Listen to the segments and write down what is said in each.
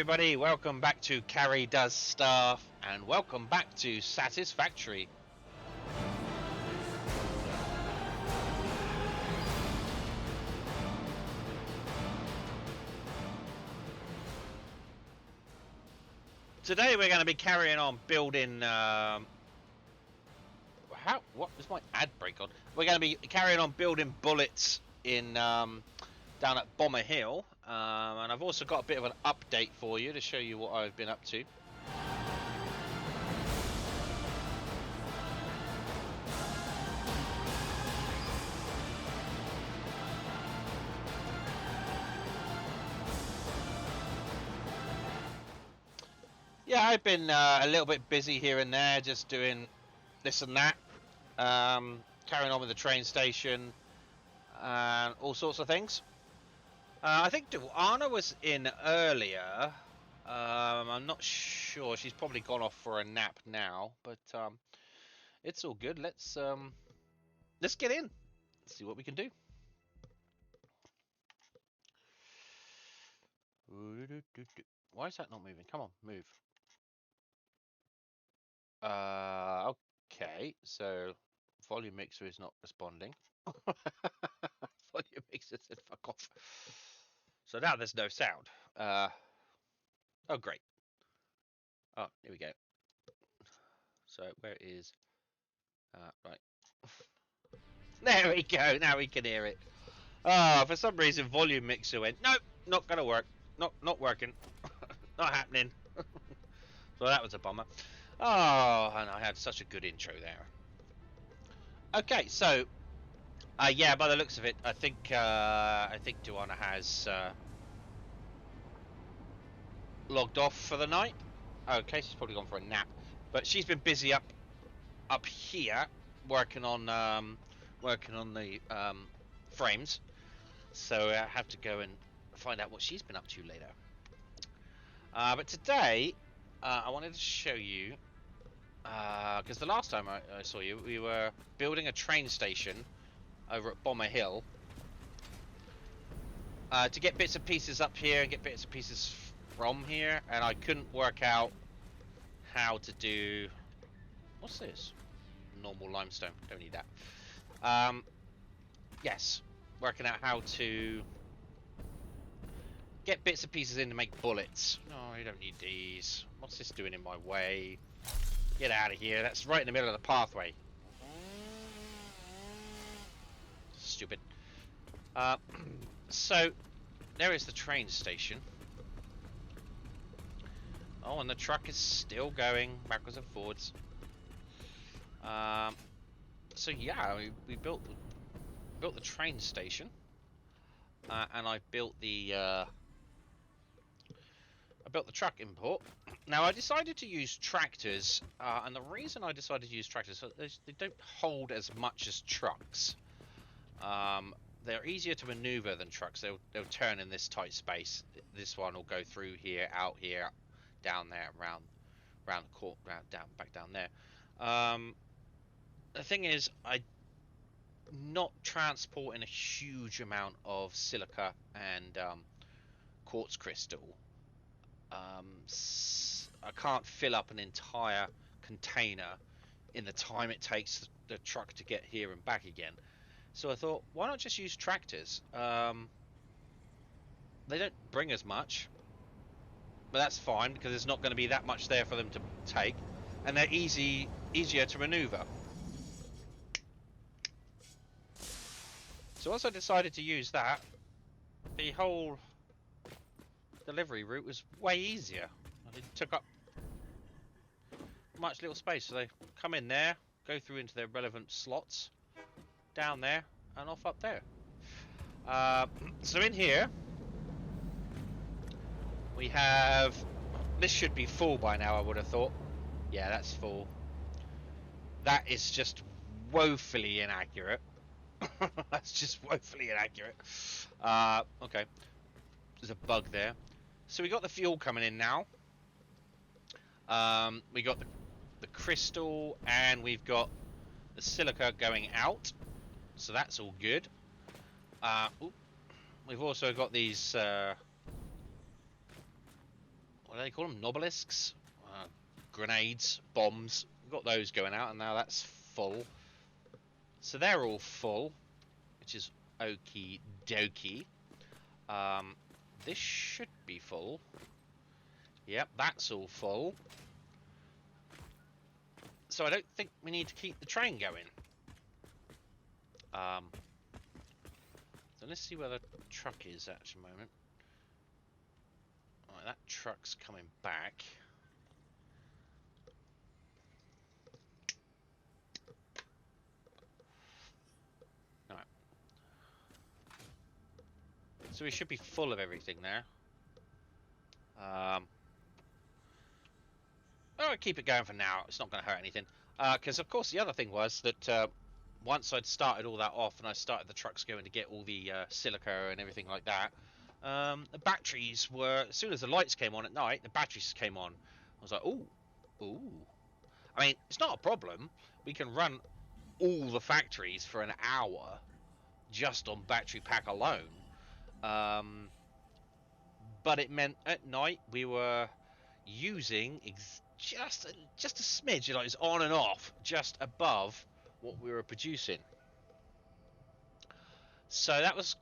everybody, welcome back to Carrie Does Stuff, and welcome back to Satisfactory. Today we're going to be carrying on building, what is my ad break on? We're going to be carrying on building bullets in, down at Bomber Hill, and I've also got a bit of an update for you to show you what I've been up to. Yeah, I've been a little bit busy here and there, just doing this and that, carrying on with the train station, and all sorts of things. I think Duana was in earlier. I'm not sure. She's probably gone off for a nap now, but it's all good. Let's get in. Let's see what we can do. Why is that not moving? Come on, move. Okay, so volume mixer is not responding. Volume mixer said fuck off. So now there's no sound. Oh great. Oh, here we go. So where is right. There we go, now we can hear it. Oh, for some reason volume mixer went, nope, not gonna work. Not working. Not happening. So that was a bummer. Oh, and I had such a good intro there. Okay, so yeah, by the looks of it, I think Duana has logged off for the night. Okay, she's probably gone for a nap, but she's been busy up here working on the frames. So I have to go and find out what she's been up to later. But today, I wanted to show you, because the last time I saw you, we were building a train station over at Bomber Hill to get bits and pieces up here and get bits and pieces from here, and I couldn't work out how to do... What's this? Normal limestone. Don't need that. Yes, working out how to get bits and pieces in to make bullets. No, I don't need these. What's this doing in my way? Get out of here. That's right in the middle of the pathway. Stupid. So, there is the train station. Oh, and the truck is still going backwards and forwards. So yeah, we built the train station, and I built the truck import. Now I decided to use tractors, and the reason I decided to use tractors is they don't hold as much as trucks. They're easier to maneuver than trucks. They'll turn in this tight space. This one will go through here, out here, down there, round the court, back down there. The thing is, I'm not transporting a huge amount of silica and quartz crystal. I can't fill up an entire container in the time it takes the truck to get here and back again. So I thought, why not just use tractors? They don't bring as much, but that's fine because there's not going to be that much there for them to take, and they're easier to maneuver. So once I decided to use that, the whole delivery route was way easier. It took up much little space, so they come in there, go through into their relevant slots, down there, and off up there. So in here, we have... This should be full by now, I would have thought. Yeah, that's full. That is just woefully inaccurate. That's just woefully inaccurate. Okay. There's a bug there. So we got the fuel coming in now. We got the crystal, and we've got the silica going out. So that's all good. We've also got these what do they call them? Nobelisks? Grenades, bombs. We've got those going out, and now that's full. So they're all full, which is okie dokie. This should be full. Yep, that's all full. So I don't think we need to keep the train going. So let's see where the truck is at the moment. Alright, that truck's coming back. Alright. So we should be full of everything there. Oh, keep it going for now. It's not going to hurt anything. Because, of course, the other thing was that once I'd started all that off and I started the trucks going to get all the silica and everything like that, the batteries were, as soon as the lights came on at night, the batteries came on. I was like, ooh. I mean, it's not a problem. We can run all the factories for an hour just on battery pack alone. But it meant at night we were using just a smidge, like it's on and off, just above what we were producing. So that was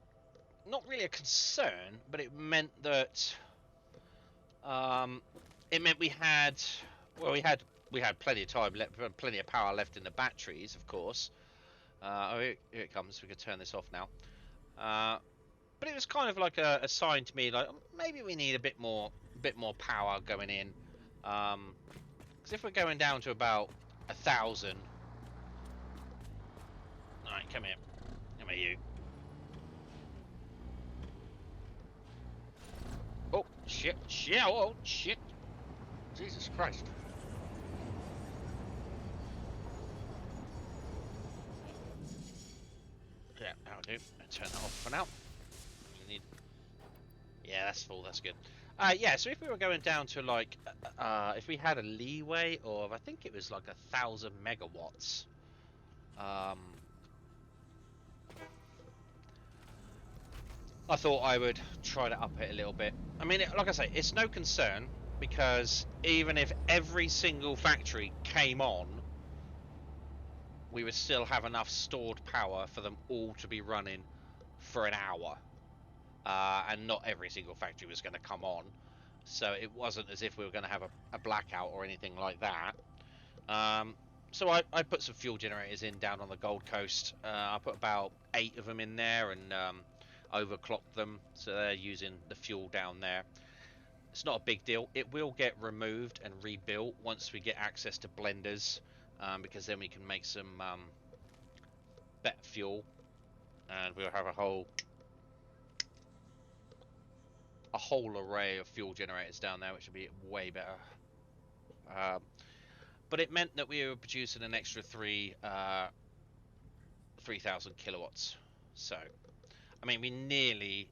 not really a concern, but it meant that we had plenty of time left, plenty of power left in the batteries, of course. Oh, here it comes. We could turn this off now. But it was kind of like a sign to me, like maybe we need a bit more power going in. Because if we're going down to about 1,000, alright, come here, you. Oh shit! Oh shit! Jesus Christ! Yeah, that'll do. I'll turn that off for now. Yeah, that's full. That's good. Yeah, so if we were going down to like, if we had a leeway of, I think it was like 1,000 megawatts. I thought I would try to up it a little bit. I mean, like I say, it's no concern because even if every single factory came on, we would still have enough stored power for them all to be running for an hour. And not every single factory was going to come on. So it wasn't as if we were going to have a blackout or anything like that. So I put some fuel generators in down on the Gold Coast. I put about 8 of them in there and overclocked them, so they're using the fuel down there. It's not a big deal. It will get removed and rebuilt once we get access to blenders, because then we can make some better fuel, and we'll have a whole array of fuel generators down there, which will be way better. But it meant that we were producing an extra 3,000 kilowatts. So, I mean, we nearly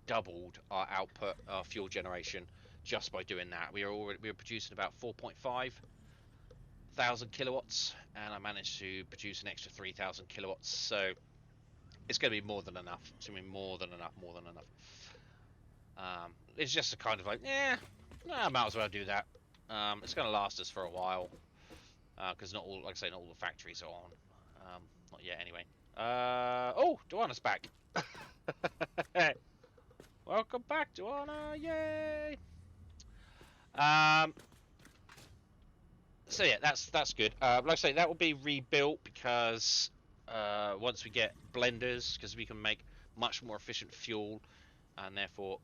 doubled our output, our fuel generation, just by doing that. We were producing about 4,500 kilowatts, and I managed to produce an extra 3,000 kilowatts. So, it's going to be more than enough. It's going to be more than enough. It's just a kind of like, I might as well do that. It's going to last us for a while, because not all, like I say, not all the factories are on. Not yet, anyway. Oh, Duana's back. Welcome back, Duana! Yay! So yeah, that's good. Like I say, that will be rebuilt because once we get blenders, because we can make much more efficient fuel, and therefore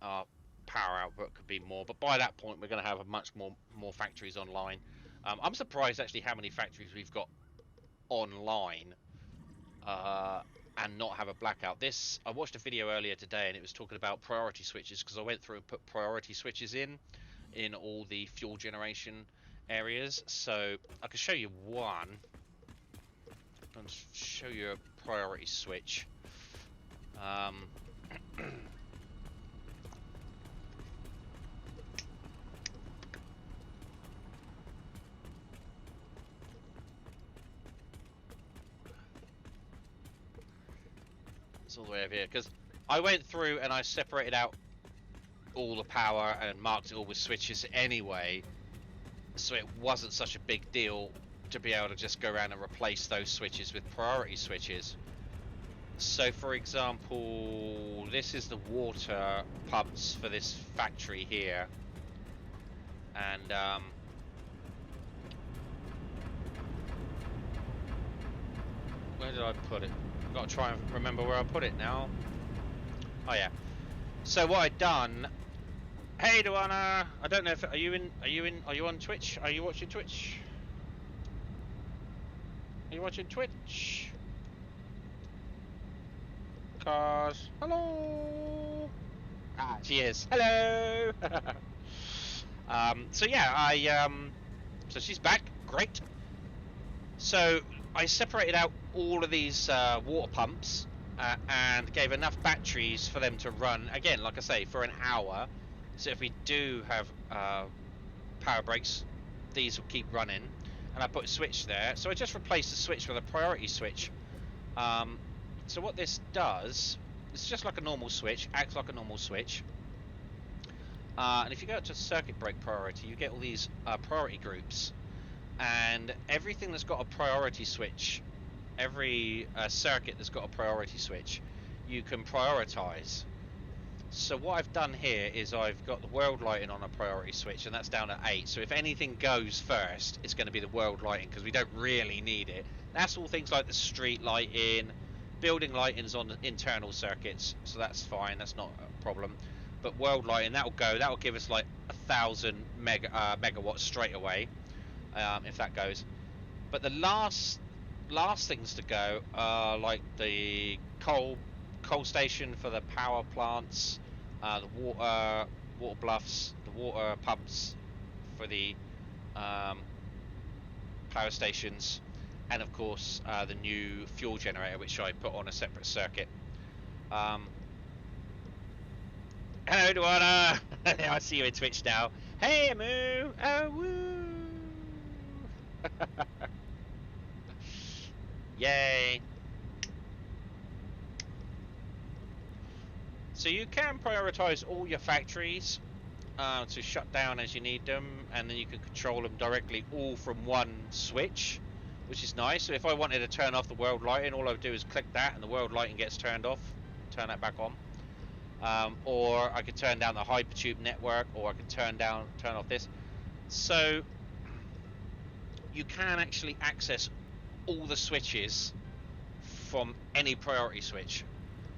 our power output could be more. But by that point, we're going to have a much more factories online. I'm surprised actually how many factories we've got online and not have a blackout. I watched a video earlier today and it was talking about priority switches, because I went through and put priority switches in all the fuel generation areas. So I can show you one. I'll show you a priority switch. All the way over here, because I went through and I separated out all the power and marked it all with switches anyway, so it wasn't such a big deal to be able to just go around and replace those switches with priority switches. So for example, this is the water pumps for this factory here, and where did I put it? I've got to try and remember where I put it now. Oh yeah. So what I'd done. Hey Duana, I don't know if are you on Twitch? Are you watching Twitch? Are you watching Twitch? Cause hello. Ah, she is. Hello. So yeah, so she's back. Great. So I separated out all of these water pumps and gave enough batteries for them to run again, like I say, for an hour. So if we do have power breaks, these will keep running. And I put a switch there. So I just replaced the switch with a priority switch. So what this does, it's just like a normal switch, acts like a normal switch. And if you go to circuit break priority, you get all these priority groups. And everything that's got a priority switch, every circuit that's got a priority switch, you can prioritize. So what I've done here is I've got the world lighting on a priority switch, and that's down at 8. So if anything goes first, it's going to be the world lighting, because we don't really need it. That's all things like the street lighting, building lighting's on the internal circuits, so that's fine, that's not a problem. But world lighting, that'll give us like 1,000 megawatts straight away, if that goes. But the last things to go are like the coal station for the power plants, the water bluffs, the water pumps for the power stations, and of course the new fuel generator, which I put on a separate circuit. Hello, Duana. I see you in Twitch now. Hey, Amu. Oh, woo. Yay. So you can prioritize all your factories to shut down as you need them, and then you can control them directly all from one switch, which is nice. So if I wanted to turn off the world lighting, all I would do is click that and the world lighting gets turned off, turn that back on. Or I could turn down the Hypertube network, or I could turn off this. So you can actually access all the switches from any priority switch,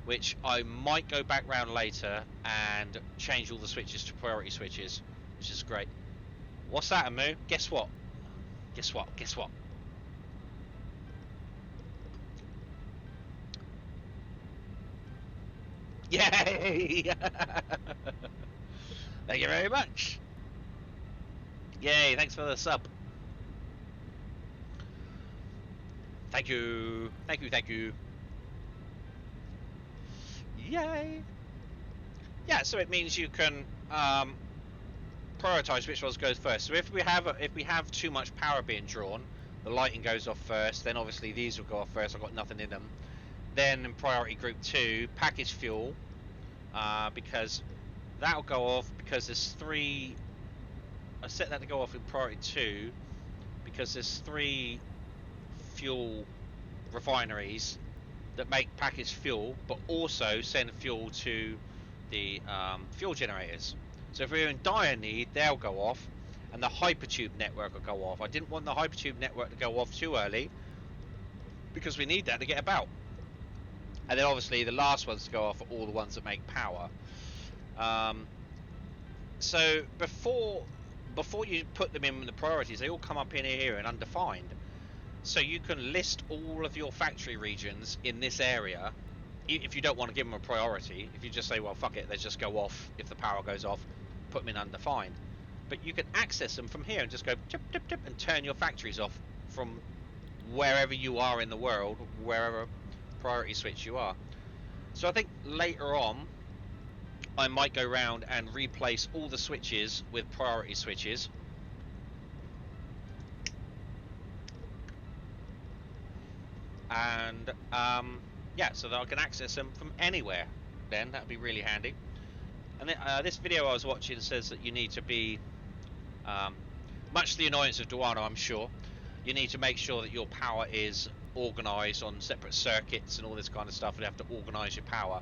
which I might go back round later and change all the switches to priority switches, which is great. What's that, Amu? Guess what? Guess what? Guess what? Yay! Thank you very much. Yay, thanks for the sub. Thank you. Thank you, thank you. Yay! Yeah, so it means you can prioritize which ones goes first. So if we have too much power being drawn, the lighting goes off first, then obviously these will go off first. I've got nothing in them. Then in priority group 2, package fuel, because that'll go off because there's 3. I set that to go off in priority 2 because there's 3 fuel refineries that make packaged fuel, but also send fuel to the fuel generators. So if we're in dire need, they'll go off, and the Hypertube network will go off. I didn't want the Hypertube network to go off too early because we need that to get about. And then obviously the last ones to go off are all the ones that make power. So before you put them in the priorities, they all come up in here and undefined. So you can list all of your factory regions in this area if you don't want to give them a priority. If you just say, well, fuck it, let's just go off if the power goes off, put them in undefined. But you can access them from here and just go tip, tip, tip, and turn your factories off from wherever you are in the world, wherever priority switch you are. So I think later on I might go around and replace all the switches with priority switches. And yeah, so that I can access them from anywhere. Then that'd be really handy. And this video I was watching says that you need to be, much to the annoyance of Duano, I'm sure, you need to make sure that your power is organized on separate circuits and all this kind of stuff. You have to organize your power.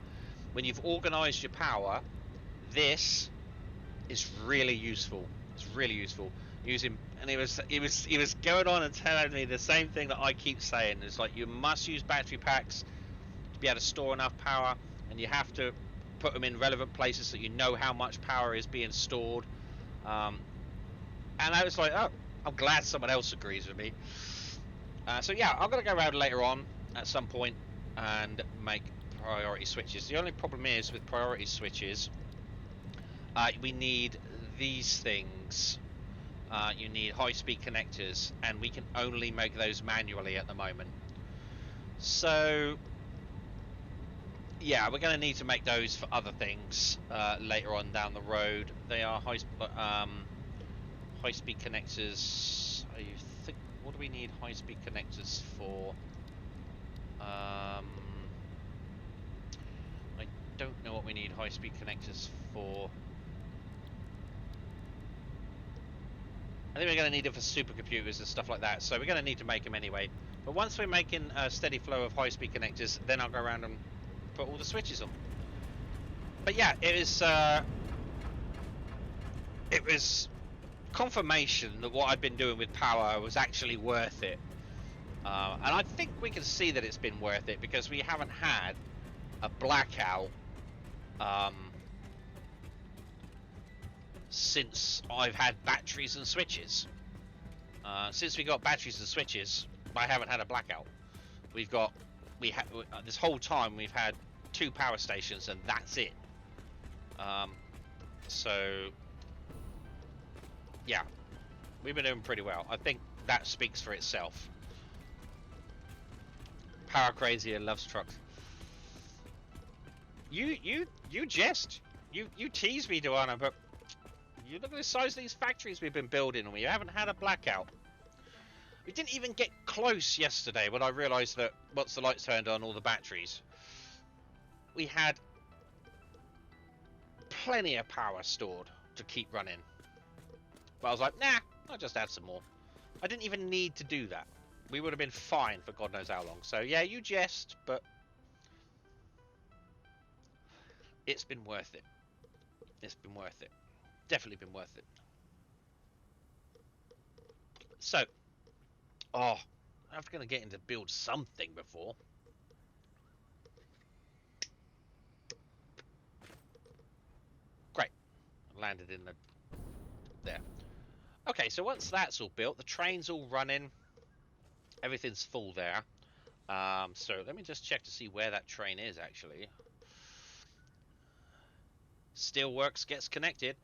When you've organized your power, this is really useful. It's really useful. Using, and he was going on and telling me the same thing that I keep saying. It's like you must use battery packs to be able to store enough power, and you have to put them in relevant places so you know how much power is being stored. And I was like, oh, I'm glad someone else agrees with me. So yeah, I'm gonna go around later on at some point and make priority switches. The only problem is with priority switches, we need these things. You need high-speed connectors, and we can only make those manually at the moment. So yeah, we're going to need to make those for other things later on down the road. They are high-speed connectors. I think, what do we need high-speed connectors for? I don't know what we need high-speed connectors for. I think we're going to need it for supercomputers and stuff like that, so we're going to need to make them anyway. But once we're making a steady flow of high-speed connectors, then I'll go around and put all the switches on. But yeah, it was confirmation that what I'd been doing with power was actually worth it. And I think we can see that it's been worth it because we haven't had a blackout since I've had batteries and switches. Since we got batteries and switches, I haven't had a blackout. This whole time we've had 2 power stations and that's it. So yeah, we've been doing pretty well. I think that speaks for itself. Power crazy and loves trucks. You tease me, Duana, but you look at the size of these factories we've been building and we haven't had a blackout. We didn't even get close yesterday when I realised that once the lights turned on, all the batteries, we had plenty of power stored to keep running. But I was like, nah, I'll just add some more. I didn't even need to do that. We would have been fine for God knows how long. So yeah, you jest, but it's been worth it. It's been worth it. Definitely been worth it. So, I'm going to get into build something before. Great. Landed in there. Okay, so once that's all built, the train's all running. Everything's full there. So let me just check to see where that train is actually. Steelworks gets connected.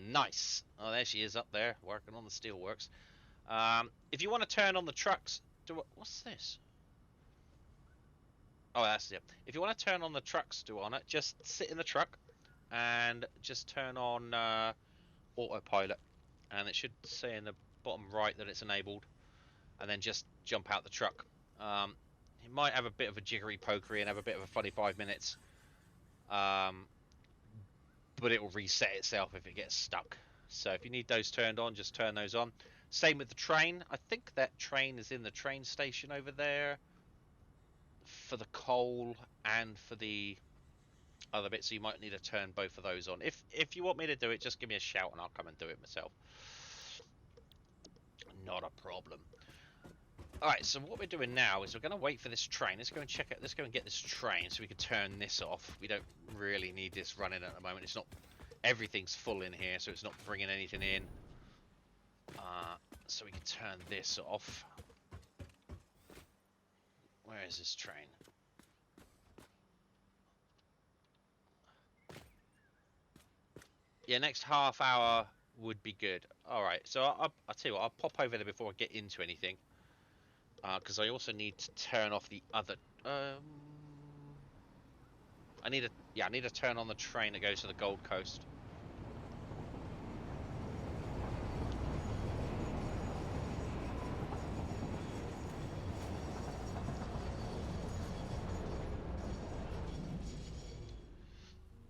Nice. Oh, there she is up there working on the steelworks. If you want to turn on the trucks, what's this? Oh, that's it. If you want to turn on the trucks, Duana, just sit in the truck and just turn on autopilot, and it should say in the bottom right that it's enabled, and then just jump out the truck. It might have a bit of a jiggery pokery and have a bit of a funny 5 minutes, but it will reset itself if it gets stuck. So if you need those turned on, just turn those on. Same with the train. I think that train is in the train station over there for the coal and for the other bit, so you might need to turn both of those on. If you want me to do it, just give me a shout and I'll come and do it myself. Not a problem. Alright, so what we're doing now is we're going to wait for this train. Let's go and check it. Let's go and get this train so we can turn this off. We don't really need this running at the moment. It's not, everything's full in here, so it's not bringing anything in. So we can turn this off. Where is this train? Yeah, next half hour would be good. Alright, so I'll tell you what, I'll pop over there before I get into anything. Because I also need to turn off the other... I need to turn on the train that goes to the Gold Coast.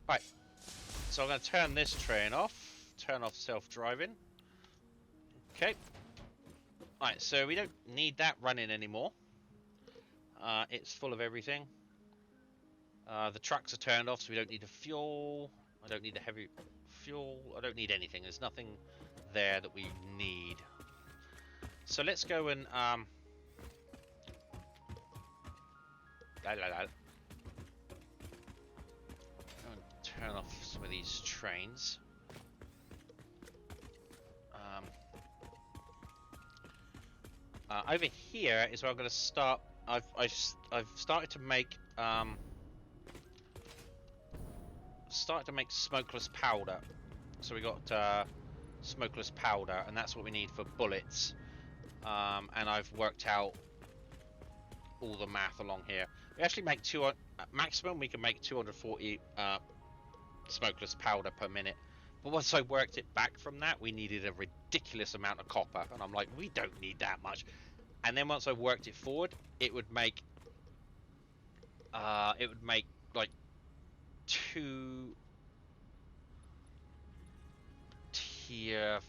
Right. so I'm going to turn this train off. Turn off self-driving. Okay. Right, so we don't need that running anymore. It's full of everything. The trucks are turned off, so we don't need the fuel. I don't need the heavy fuel. I don't need anything. There's nothing there that we need. So let's go and turn off some of these trains. Over here is where I'm going to start. I've started to make smokeless powder. So we got smokeless powder, and that's what we need for bullets. And I've worked out all the math along here. We actually make maximum. We can make 240 smokeless powder per minute. But once I worked it back from that, we needed a ridiculous amount of copper, and I'm like, we don't need that much. And then once I worked it forward, it would make like 2 tier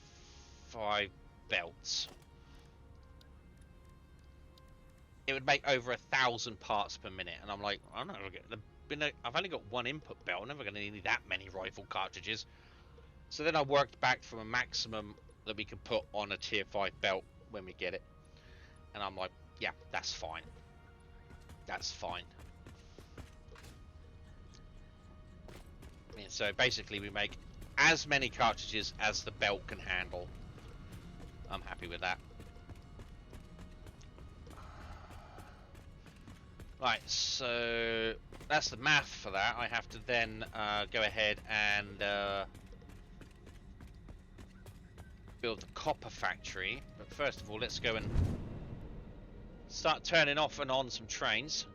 5 belts. It would make over 1,000 parts per minute, and I'm like, I'm not gonna get I've only got one input belt. I'm never gonna need that many rifle cartridges. So then I worked back from a maximum that we can put on a tier 5 belt when we get it, and I'm like, yeah, that's fine. That's fine. I mean, so basically we make as many cartridges as the belt can handle. I'm happy with that. Right, so that's the math for that. I have to then go ahead and build the copper factory. But first of all, let's go and start turning off and on some trains.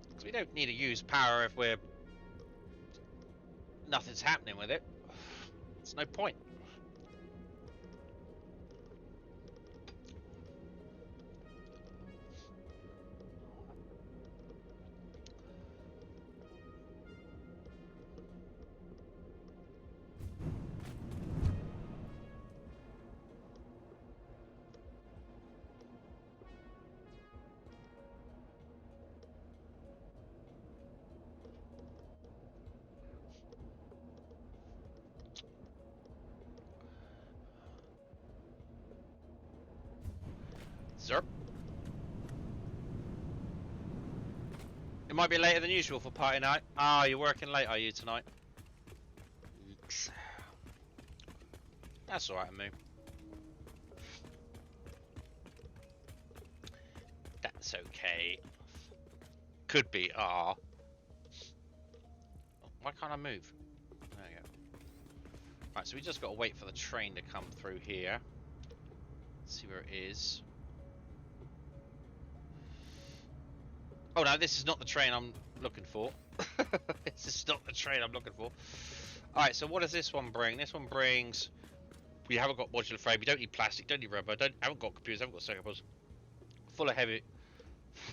Because we don't need to use power if nothing's happening with it. There's no point. Zerp. It might be later than usual for party night. Ah, you're working late, are you, tonight? Oops. That's alright, Moo. That's okay. Could be. Ah. Why can't I move? There you go. Right, so we just got to wait for the train to come through here. Let's see where it is. Oh no, this is not the train I'm looking for. This is not the train I'm looking for. Alright, so what does this one bring? This one brings... We haven't got modular frame, we don't need plastic, don't need rubber, haven't got computers, haven't got circuit boards. Full of heavy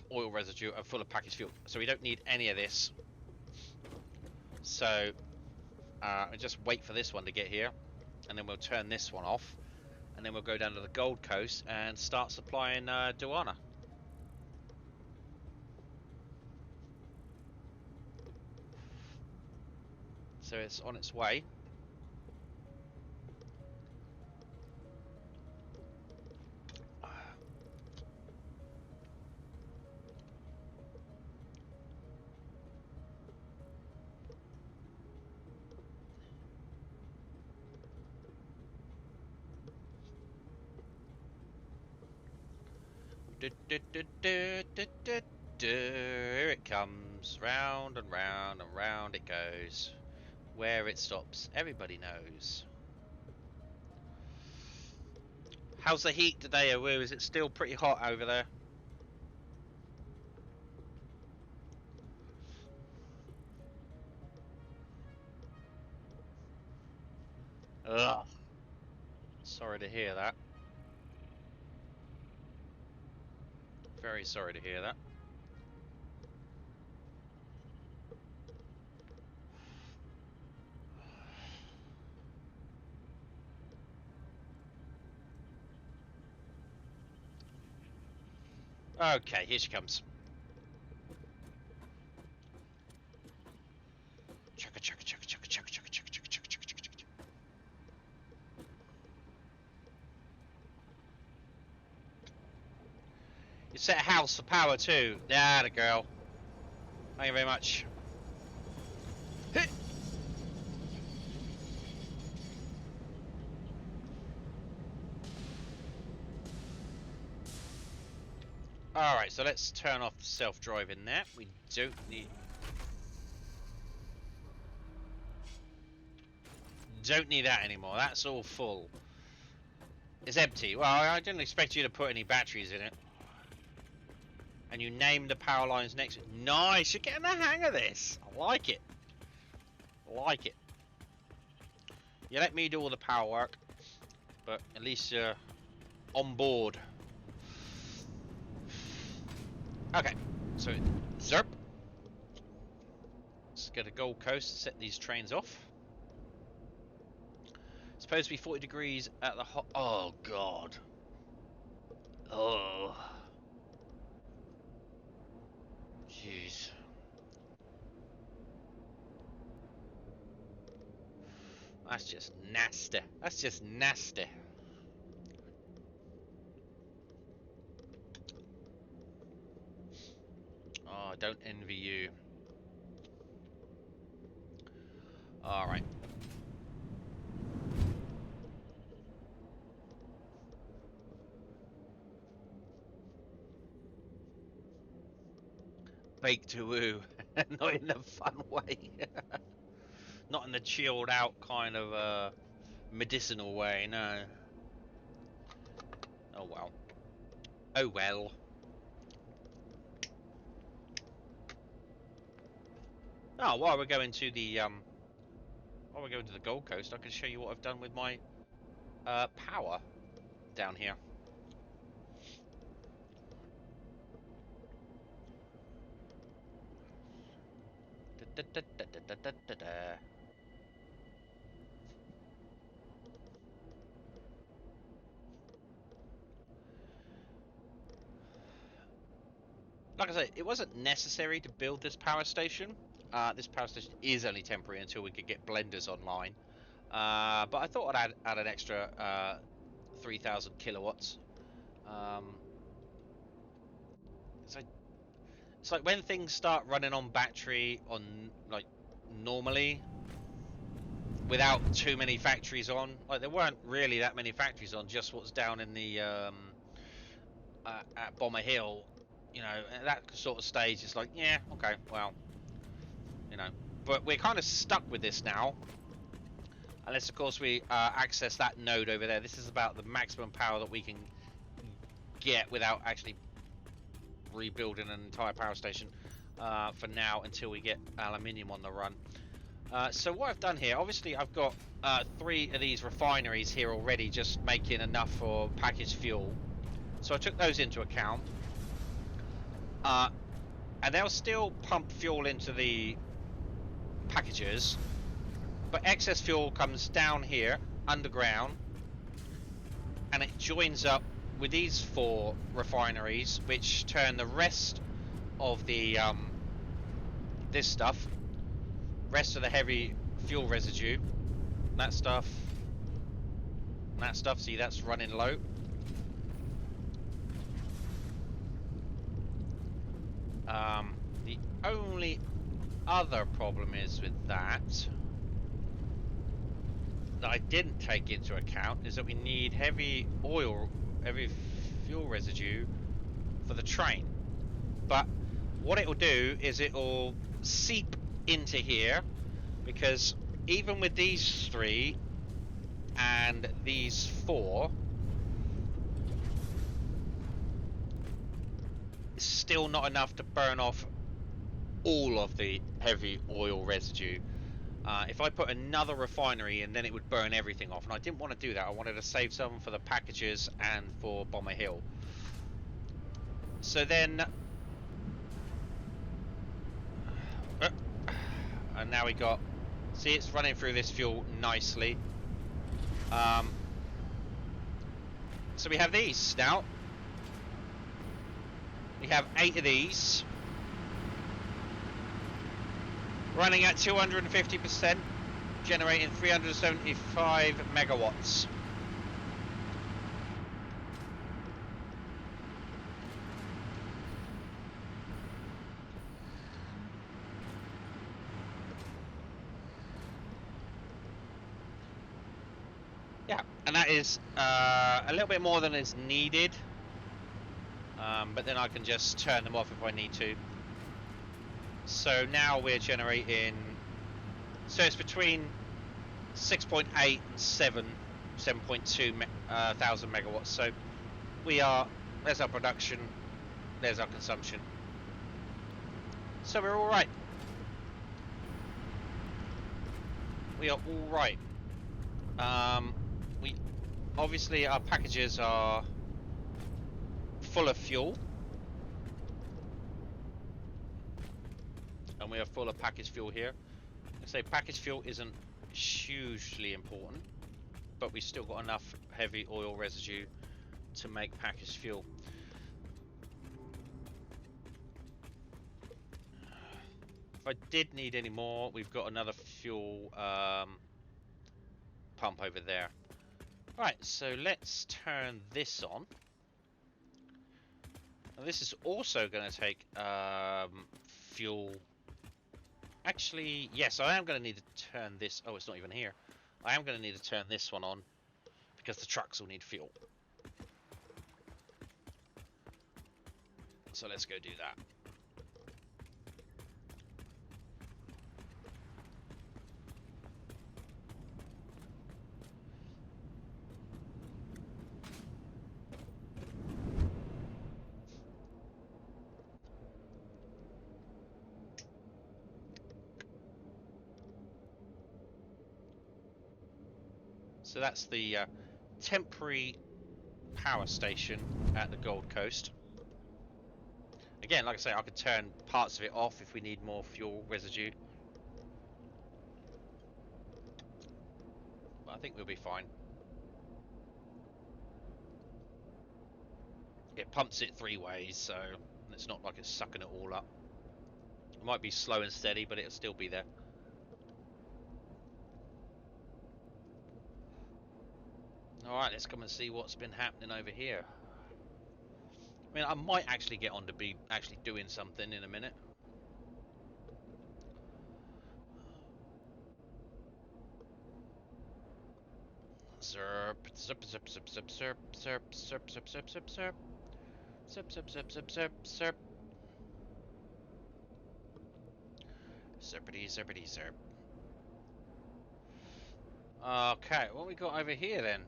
oil residue and full of packaged fuel. So we don't need any of this. So, just wait for this one to get here. And then we'll turn this one off. And then we'll go down to the Gold Coast and start supplying Duana. So it's on its way. Here it comes, round and round and round it goes. Where it stops, everybody knows. How's the heat today, Awu? Is it still pretty hot over there? Ugh. Sorry to hear that. Very sorry to hear that. Okay, here she comes. Chugga chugga chugga chugga chugga chugga chugga chugga chugga chugga chugga. You set a house for power too. Yeah, the girl. Thank you very much. Alright, so let's turn off the self-driving there. We don't need that anymore. That's all full. It's empty. Well, I didn't expect you to put any batteries in it. And you named the power lines next to it. Nice, you're getting the hang of this. I like it. Like it. You let me do all the power work, but at least you're on board. Okay, so zerp. Let's go to Gold Coast and set these trains off. It's supposed to be 40 degrees at the hot. Oh god. Oh. Jeez. That's just nasty. That's just nasty. Oh, I don't envy you. Alright. Bake to woo. Not in the fun way. Not in the chilled out kind of medicinal way, no. Oh well. Oh well. Oh, while we're going to the Gold Coast, I can show you what I've done with my power down here. Like I say, it wasn't necessary to build this power station. This power station is only temporary until we could get blenders online. But I thought I'd add an extra 3,000 kilowatts. It's like when things start running on battery on like normally, without too many factories on. Like there weren't really that many factories on, just what's down in the at Bomber Hill. You know, at that sort of stage, it's like, yeah, okay, well, you know. But we're kind of stuck with this now. Unless, of course, we access that node over there. This is about the maximum power that we can get without actually rebuilding an entire power station for now until we get aluminium on the run. So what I've done here, obviously I've got 3 of these refineries here already just making enough for packaged fuel. So I took those into account. And they'll still pump fuel into the packages, but excess fuel comes down here underground and it joins up with these 4 refineries, which turn the rest of the this stuff, rest of the heavy fuel residue, that stuff, see, that's running low. The only other problem is with that I didn't take into account is that we need heavy fuel residue for the train. But what it will do is it will seep into here, because even with these 3 and these 4, it's still not enough to burn off all of the heavy oil residue. If I put another refinery in, then it would burn everything off, and I didn't want to do that. I wanted to save some for the packages and for Bomber Hill. So then, and now we got. See, it's running through this fuel nicely. So we have these now. We have 8 of these running at 250%, generating 375 megawatts. Yeah, and that is a little bit more than is needed. But then I can just turn them off if I need to. So now we're generating, so it's between 6.8 and 7.2 thousand megawatts. So we are, there's our production, there's our consumption. So we're all right. We are all right. We obviously, our packages are full of fuel, and we are full of packaged fuel here. I say packaged fuel isn't hugely important, but we still got enough heavy oil residue to make packaged fuel. If I did need any more, we've got another fuel pump over there. Right, so let's turn this on. Now this is also going to take fuel. Actually, yes, I am going to need to turn this. Oh, it's not even here. I am going to need to turn this one on because the trucks will need fuel. So let's go do that. So that's the temporary power station at the Gold Coast. Again, like I say, I could turn parts of it off if we need more fuel residue. But I think we'll be fine. It pumps it 3 ways, so it's not like it's sucking it all up. It might be slow and steady, but it'll still be there. Alright, let's come and see what's been happening over here. I mean, I might actually get on to be actually doing something in a minute. Zerp, zip, zip, zip, zip, zerp, zerp, zerp, zip, zip, zip, zerp. Zip, zip, zip, zip, zip, zerp. Zerpity, zerpity, zerp. Okay, what we got over here then?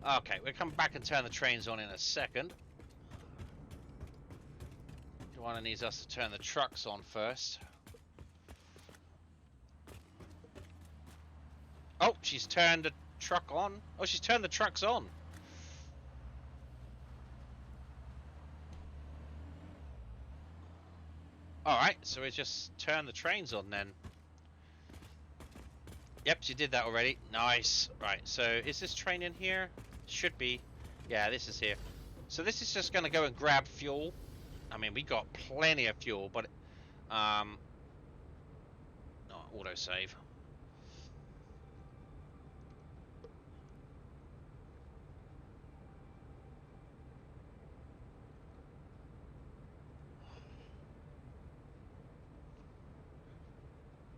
Okay, we'll come back and turn the trains on in a second. Joanna needs us to turn the trucks on first. Oh, she's turned the truck on. Oh, she's turned the trucks on. Alright, so we just turn the trains on then. Yep, she did that already. Nice. Right, so is this train in here? Should be. Yeah, this is here. So this is just going to go and grab fuel. I mean, we got plenty of fuel, but oh, autosave.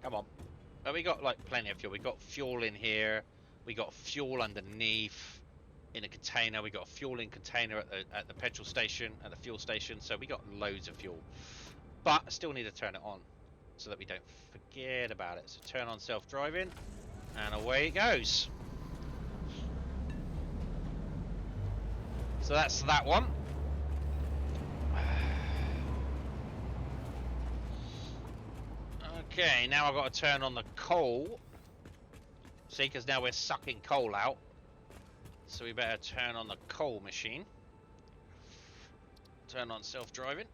Come on. But we got like plenty of fuel. We got fuel in here. We got fuel underneath in a container. We got a fueling container at the petrol station, at the fuel station. So we got loads of fuel. But I still need to turn it on so that we don't forget about it. So turn on self-driving and away it goes. So that's that one. Okay, now I've got to turn on the coal. See, because now we're sucking coal out. So we better turn on the coal machine. Turn on self-driving.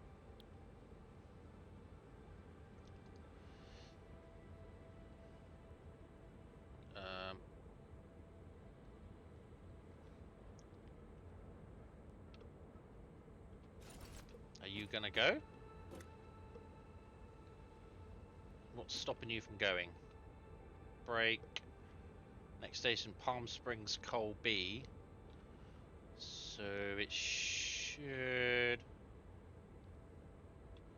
Are you gonna go? What's stopping you from going? Break. Next station, Palm Springs Coal B. So it should...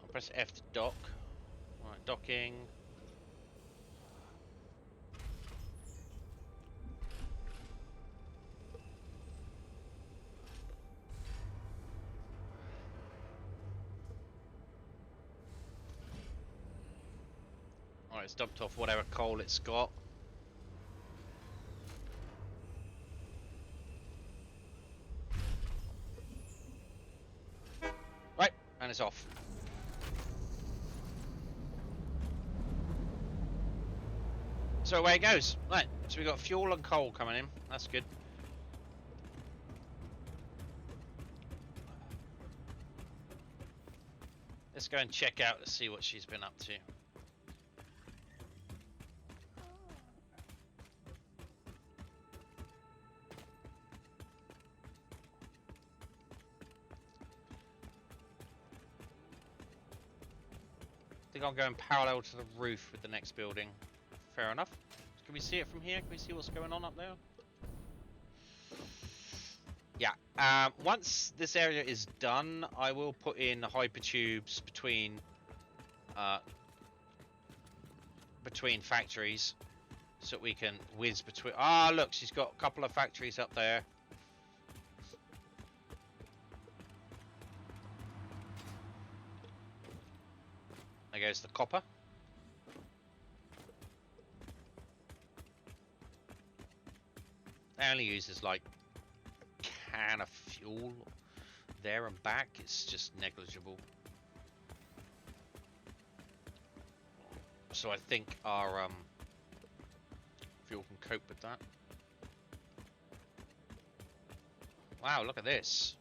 I'll press F to dock. Alright, docking. Alright, it's dumped off whatever coal it's got. Right, and it's off. So away it goes. Right, so we got fuel and coal coming in. That's good. Let's go and check out to see what she's been up to. I think I'm going parallel to the roof with the next building. Fair enough. Can we see it from here? Can we see what's going on up there? Yeah. Once this area is done, I will put in hypertubes between factories, so we can whiz between. Ah, look, she's got a couple of factories up there. There goes the copper. It only uses like can of fuel there and back. It's just negligible. So I think our fuel can cope with that. Wow, look at this.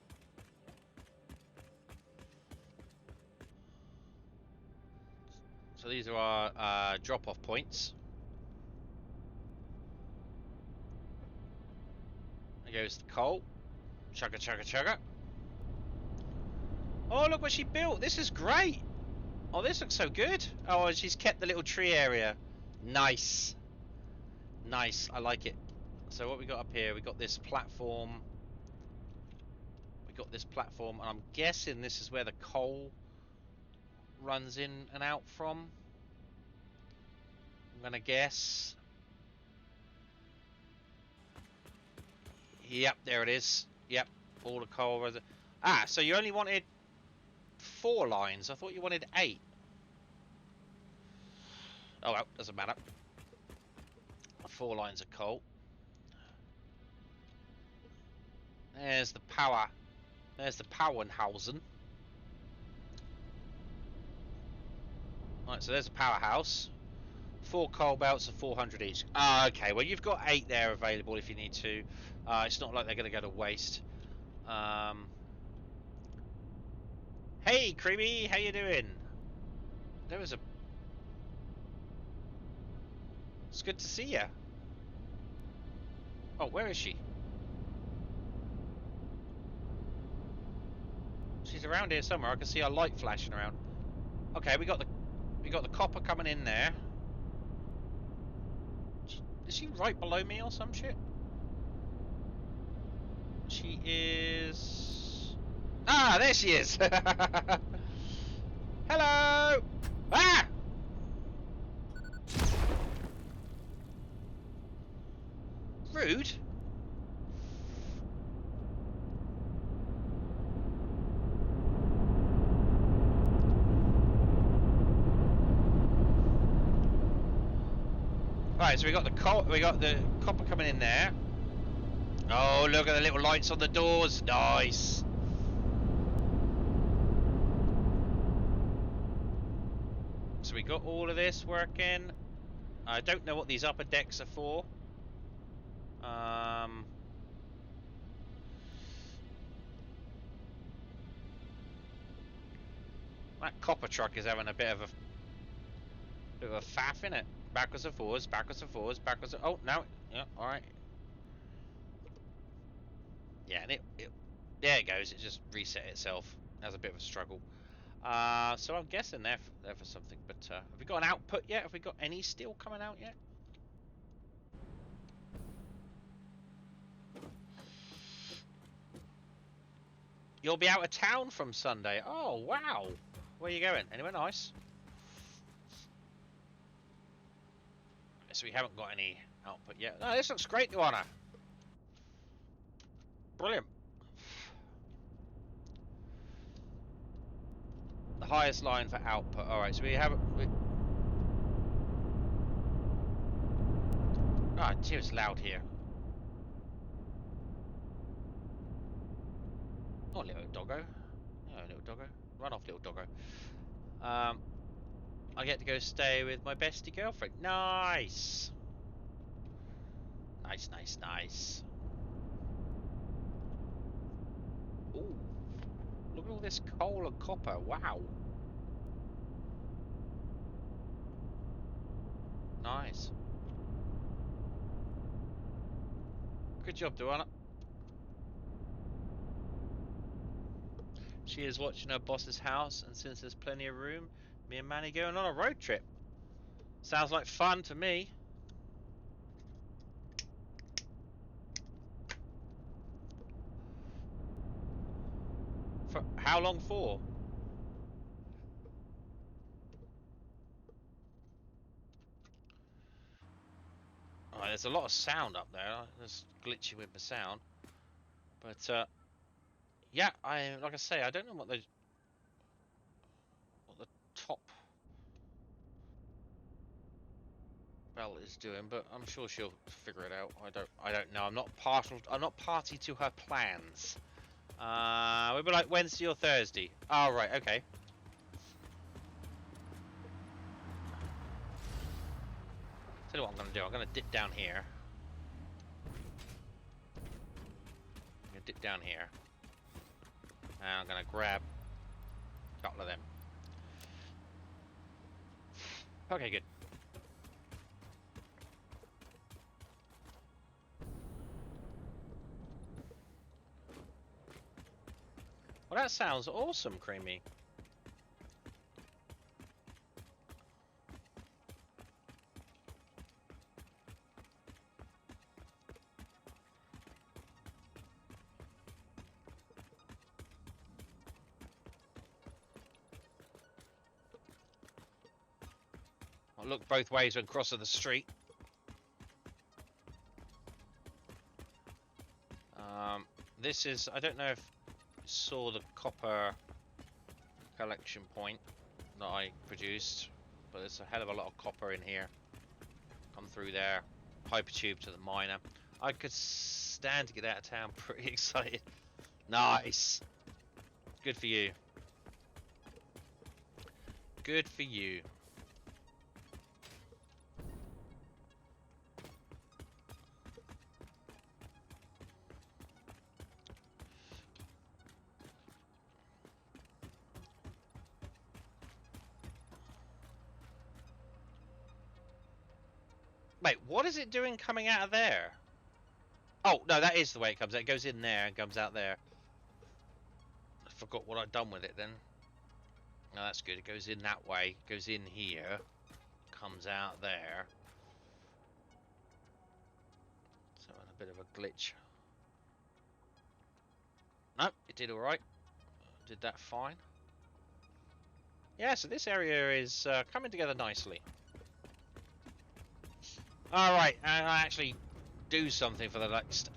So these are our drop-off points. There goes the coal. Chugga, chugga, chugga. Oh, look what she built. This is great. Oh, this looks so good. Oh, and she's kept the little tree area. Nice. Nice. I like it. So what we got up here? We got this platform. We got this platform, and I'm guessing this is where the coal runs in and out from. I'm gonna guess. Yep, there it is. Yep, all the coal. Ah, so you only wanted 4 lines. I thought you wanted 8. Oh well, doesn't matter. 4 lines of coal. There's the power. There's the Powerhausen. Right, so there's a powerhouse. 4 coal belts of 400 each. Ah, okay. Well, you've got 8 there available if you need to. It's not like they're going to go to waste. Hey, Creamy, how you doing? There was a... It's good to see you. Oh, where is she? She's around here somewhere. I can see her light flashing around. Okay, we got the copper coming in there. Is she right below me or some shit? She is... Ah, there she is! Hello! Ah! Rude. Right, so we got the copper coming in there. Oh, look at the little lights on the doors. Nice. So we got all of this working. I don't know what these upper decks are for. That copper truck is having a bit of a faff in it. Backwards and forwards, backwards and forwards, backwards. Oh no, yeah, all right. Yeah, and there it goes. It just reset itself. Has a bit of a struggle. So I'm guessing there for something. But have we got an output yet? Have we got any steel coming out yet? You'll be out of town from Sunday. Oh wow. Where are you going? Anywhere nice? So we haven't got any output yet. No, this looks great, Luana. Brilliant. The highest line for output. All right, so we have. Ah, oh, gee, it's loud here. Oh, little doggo. Oh, little doggo. Run off, little doggo. I get to go stay with my bestie girlfriend. Nice. Nice, nice, nice. Ooh. Look at all this coal and copper. Wow. Nice. Good job, Duana. She is watching her boss's house, and since there's plenty of room, me and Manny going on a road trip. Sounds like fun to me. For how long for? Oh, there's a lot of sound up there. It's glitchy with the sound. But yeah, like I say, I don't know what the top belt is doing, but I'm sure she'll figure it out. I don't know. I'm not party to her plans. We'll be like Wednesday or Thursday. Oh, right, okay. Tell you what I'm gonna do. I'm gonna dip down here. I'm gonna dip down here. And I'm gonna grab a couple of them. Okay, good. Well, that sounds awesome, Creamy. I'll look both ways when crossing the street. This is, I don't know if you saw the copper collection point that I produced, but there's a hell of a lot of copper in here. Come through there, hypertube to the miner. I could stand to get out of town. Pretty excited. Nice. Good for you. Good for you. Wait, what is it doing coming out of there? Oh, no, that is the way it comes out. It goes in there and comes out there. I forgot what I'd done with it then. No, that's good. It goes in that way. Goes in here. Comes out there. So a bit of a glitch. Nope, it did alright. Did that fine. Yeah, so this area is coming together nicely. Alright, and I actually do something for the next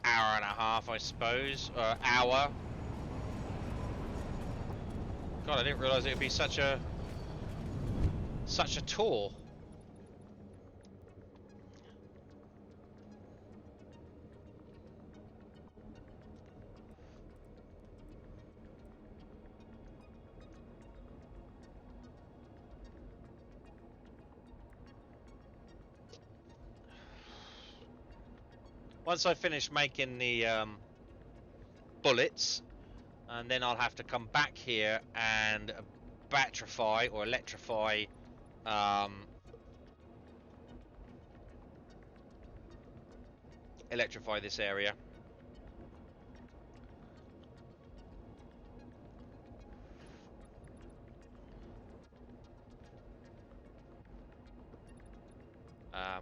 hour and a half, I suppose, or hour. God, I didn't realise it would be such a tour. Once I finish making the bullets, and then I'll have to come back here and batterify or electrify this area.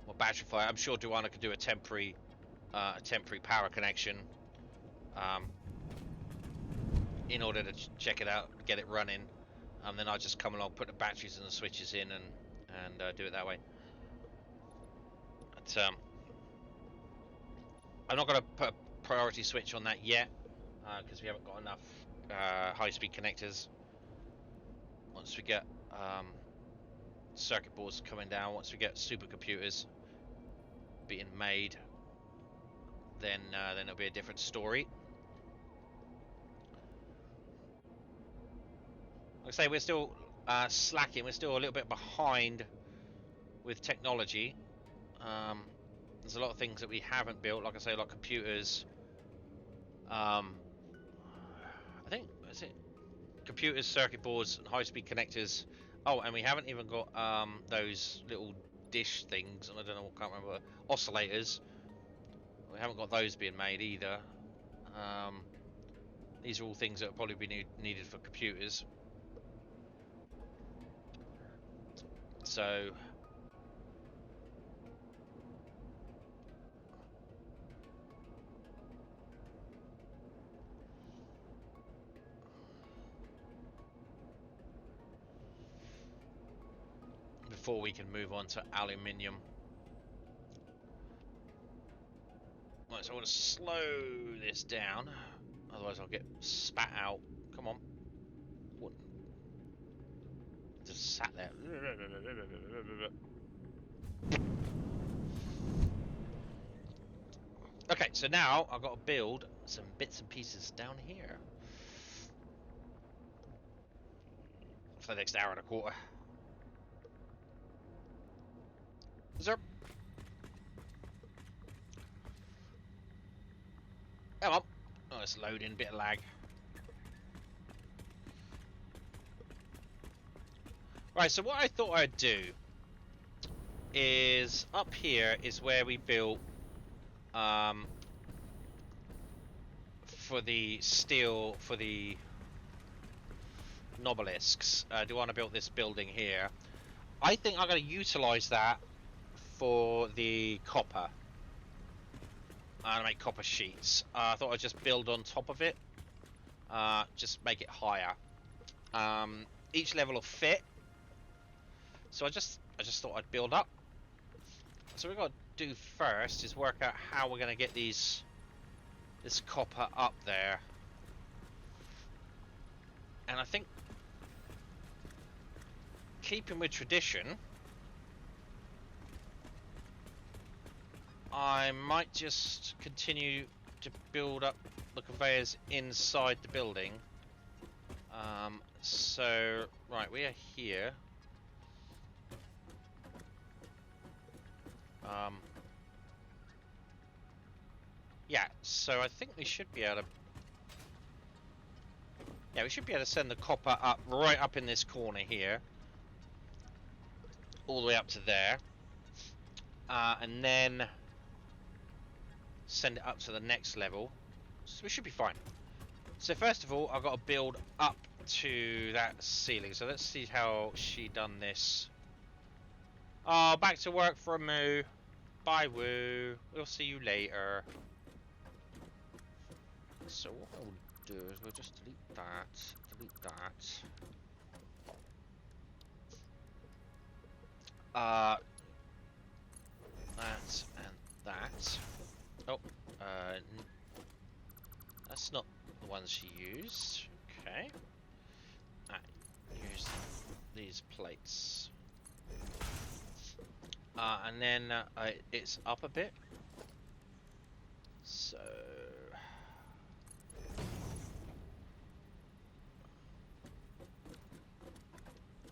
Well, batterify. I'm sure Duana could do a temporary power connection in order to check it out, get it running. Then I'll just come along, put the batteries and the switches in, and do it that way. But I'm not going to put a priority switch on that yet, because we haven't got enough high-speed connectors. Once we get circuit boards coming down, once we get supercomputers being made, then it'll be a different story. Like I say, we're still slacking. We're still a little bit behind with technology. There's a lot of things that we haven't built, like I say, like computers. I think, is it computers, circuit boards, and high-speed connectors? Oh, and we haven't even got those little dish things, and I don't know, I can't remember, oscillators. We haven't got those being made either. These are all things that will probably be needed for computers. So before we can move on to aluminium. Right, so I want to slow this down, otherwise I'll get spat out. Come on. What? Just sat there. Okay, so now I've got to build some bits and pieces down here for the next hour and a quarter. Zerp. Come on. Oh, it's loading, bit of lag. Right, so what I thought I'd do is up here is where we built for the steel, for the Nobelisks. Do want to build this building here. I think I'm going to utilize that for the copper. And make copper sheets. I thought I'd just build on top of it. Just make it higher. Each level will fit. So I just thought I'd build up. So what we've got to do first is work out how we're going to get this copper up there. And I think, keeping with tradition, I might just continue to build up the conveyors inside the building. So, right, we are here. Yeah, so I think we should be able to... Yeah, we should be able to send the copper up, right up in this corner here. All the way up to there. And then send it up to the next level. So we should be fine. So first of all, I've got to build up to that ceiling. So let's see how she done this. Oh, back to work for a moo. Bye, Woo. We'll see you later. So what I'll do is we'll just delete that. Delete that. That and that. Oh, that's not the ones she used. Okay. Use these plates. And then it's up a bit. So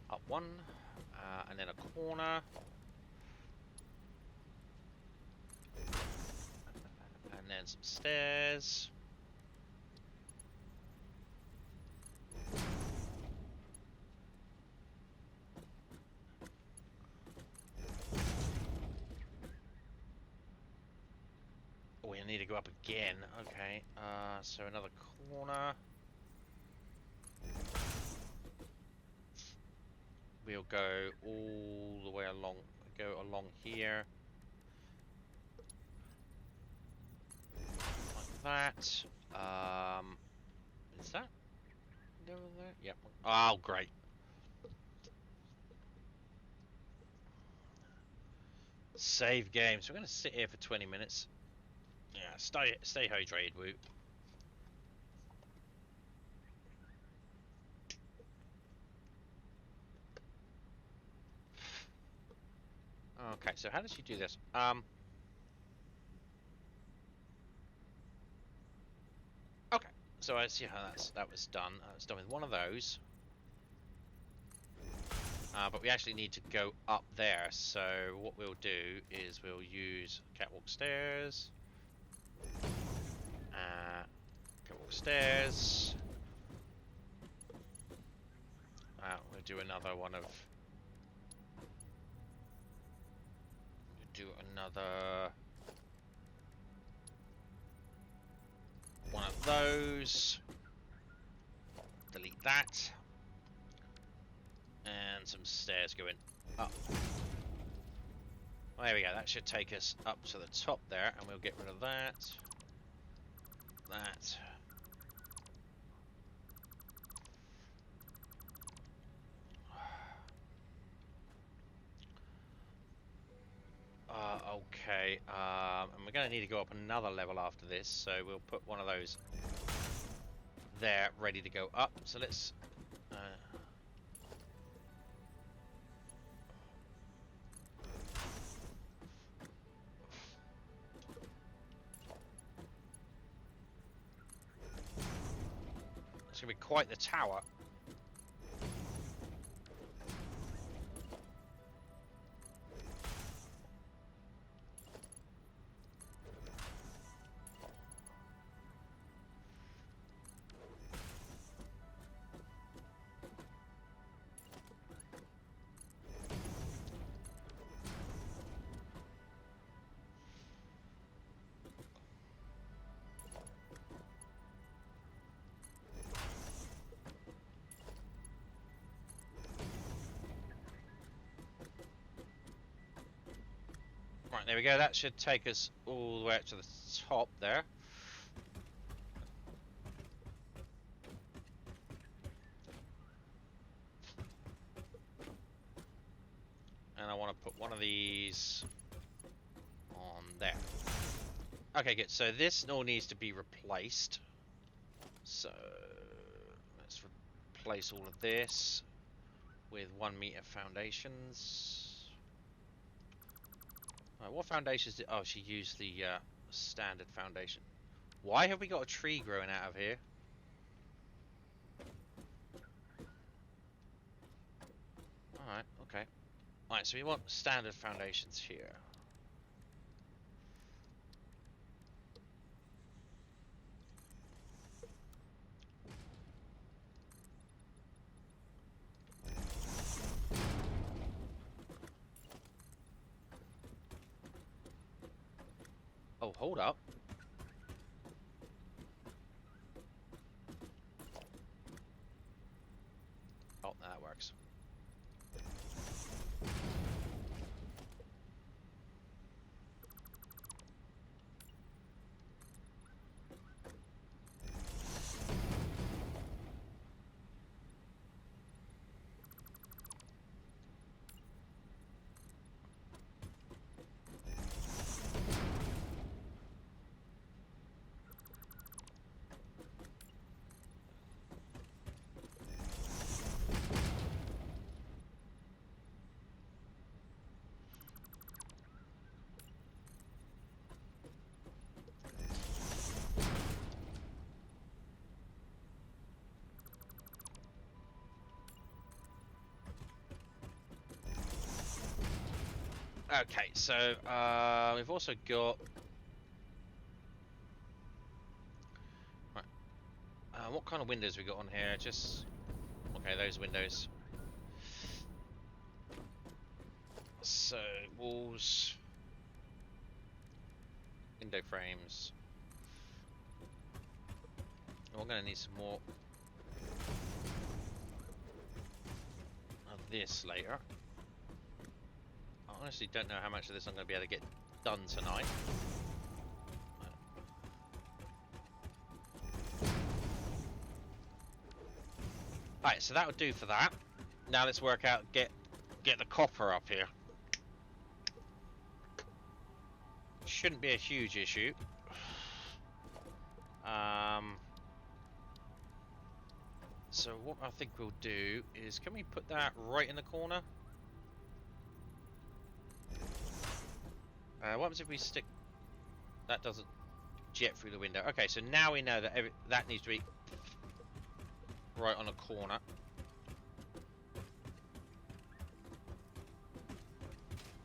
up one, and then a corner. And then some stairs. Oh, we need to go up again. Okay, so another corner. We'll go all the way along, go along here. Like that. Is that over there? Yep. Oh, great. Save game. So we're going to sit here for 20 minutes. Yeah, stay hydrated, Woo. Okay, so how does she do this? Okay, so I see how that was done. It's done with one of those. But we actually need to go up there. So what we'll do is we'll use catwalk stairs. Catwalk stairs. We'll do another one of. Do another one of those. Delete that. And some stairs going up. Well, there we go. That should take us up to the top there, and we'll get rid of that. That. Okay. And we're going to need to go up another level after this, so we'll put one of those there, ready to go up. So let's. It's going to be quite the tower. Right, there we go. That should take us all the way up to the top there. And I want to put one of these on there. Okay, good. So this all needs to be replaced. So let's replace all of this with 1 meter foundations. Right, what foundations did... Oh, she used the standard foundation. Why have we got a tree growing out of here? Alright, okay. Alright, so we want standard foundations here. Oh, hold up. Oh, that works. Okay, so we've also got What kind of windows we got on here? Just okay, those windows. So walls, window frames. We're going to need some more of this later. I honestly don't know how much of this I'm going to be able to get done tonight. Alright, so that'll do for that. Now let's work out, get the copper up here. Shouldn't be a huge issue. So what I think we'll do is, can we put that right in the corner? What happens if we stick... That doesn't jet through the window. Okay, so now we know that that needs to be right on a corner.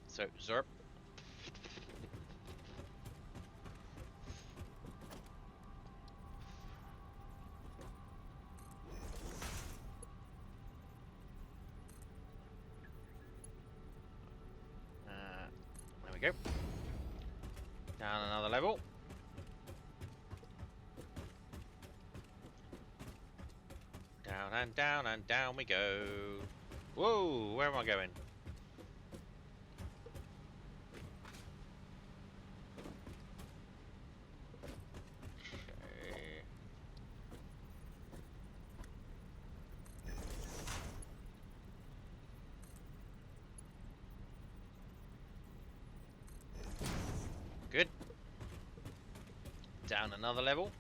So, Zerp. There we go. Down another level. Down and down we go. Whoa, where am I going? Okay. Good. Down another level.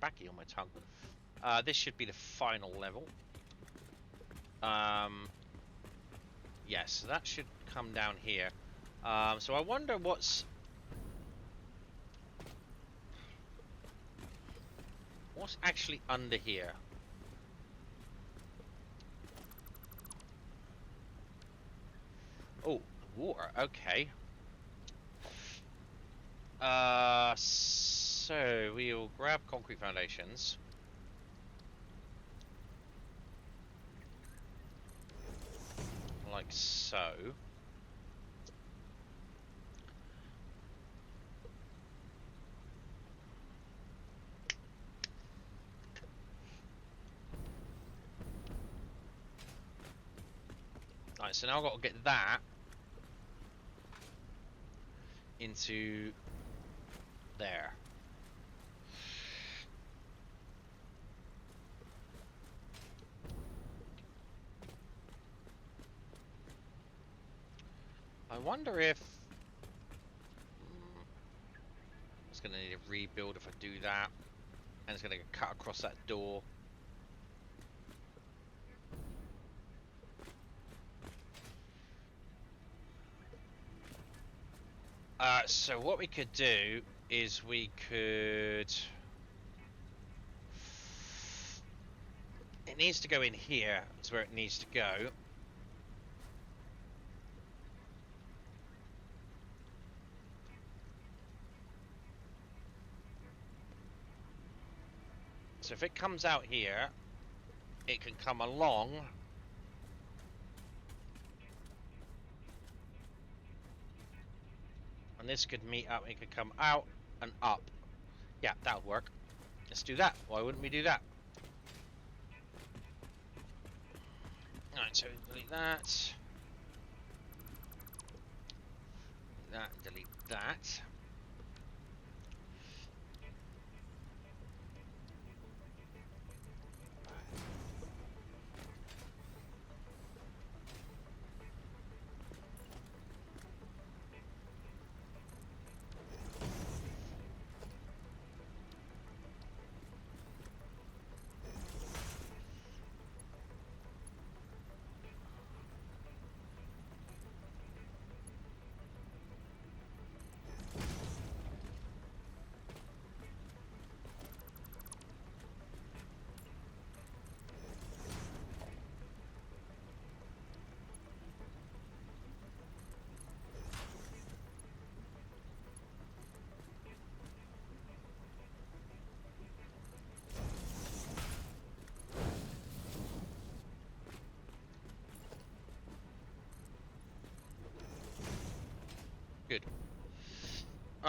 Backy on my tongue. This should be the final level. Yes, that should come down here. So I wonder what's actually under here. Oh, water. Okay. So we'll grab concrete foundations. Like so. Right, so now I've got to get that into there. I wonder if it's going to need a rebuild if I do that, and it's going to get cut across that door. So what we could do is we could... It needs to go in here. That's where it needs to go. So if it comes out here, it can come along. And this could meet up, it could come out and up. Yeah, that'll work. Let's do that. Why wouldn't we do that? Alright, so delete that. Delete that.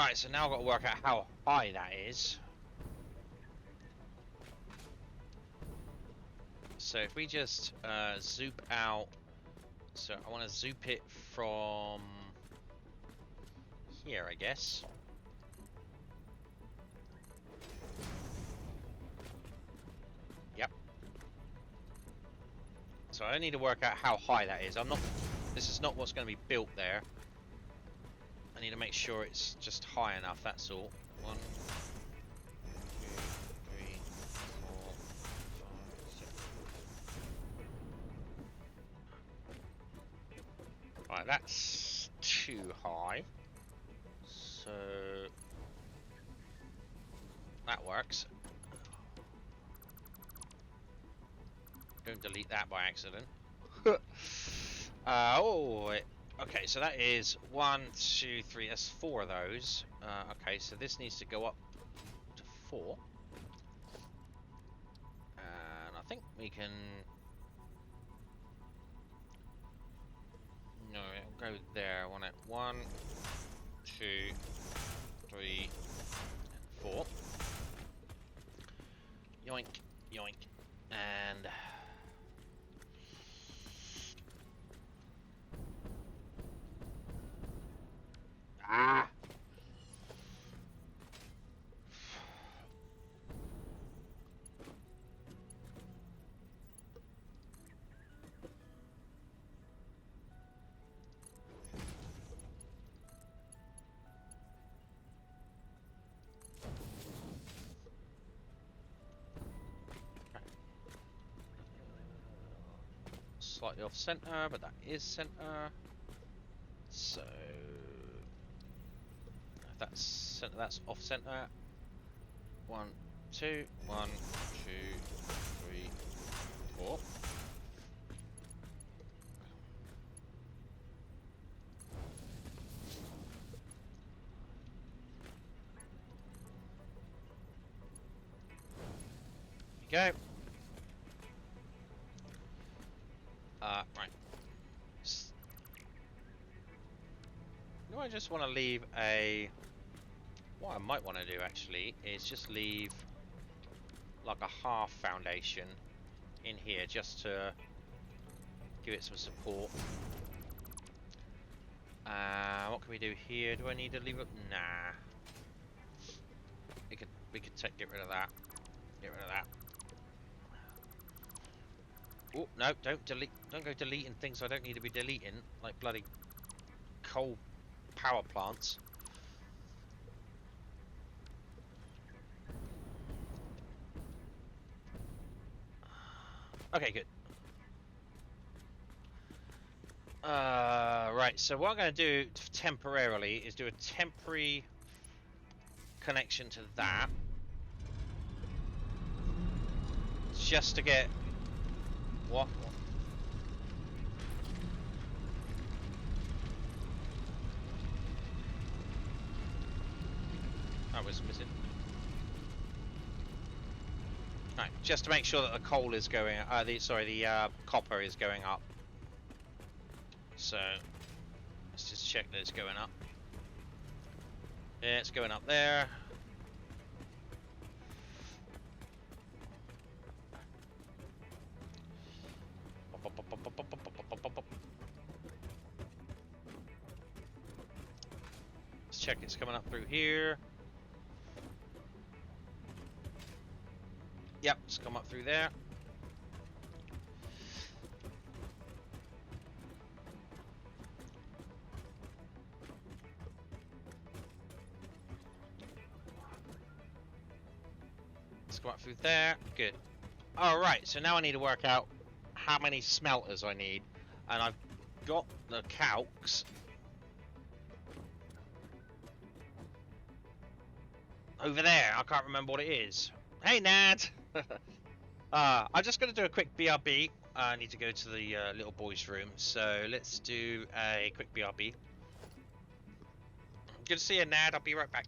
Right, so now I've got to work out how high that is. So if we just zoop out, so I want to zoop it from here, I guess. Yep. So I need to work out how high that is. This is not what's going to be built there. I need to make sure it's just high enough, that's all. 1, 2, 3, 4, 5, 6. Right, that's too high. So that works. Don't delete that by accident. Okay, so that is 1, 2, 3. That's 4 of those. Okay, so this needs to go up to 4. And I think we can. No, it'll go there. I want it 1, 2, 3, 4. Yoink, yoink, and. Ah! Slightly off center, but that is center. So if that's center, that's off center. 1, 2, 1, 2, 3, 4. Go. Right. No, I just want to leave a. What I might want to do actually is just leave like a half foundation in here just to give it some support. What can we do here? Do I need to leave it? Nah. We could get rid of that. Get rid of that. Oh no! Don't delete. Don't go deleting things I don't need to be deleting, like bloody coal power plants. Okay, good. Right, so what I'm going to do temporarily is do a temporary connection to that. Just to get... What? That was missing. Right, just to make sure that the coal is going... the copper is going up. So, let's just check that it's going up. Yeah, it's going up there. Let's check it's coming up through here. Yep, it's come up through there. Let's go up through there. Good. Alright, so now I need to work out how many smelters I need. And I've got the calcs. Over there, I can't remember what it is. Hey, Nad! I'm just going to do a quick BRB. I need to go to the little boy's room, so let's do a quick BRB. Good to see you, Nad. I'll be right back.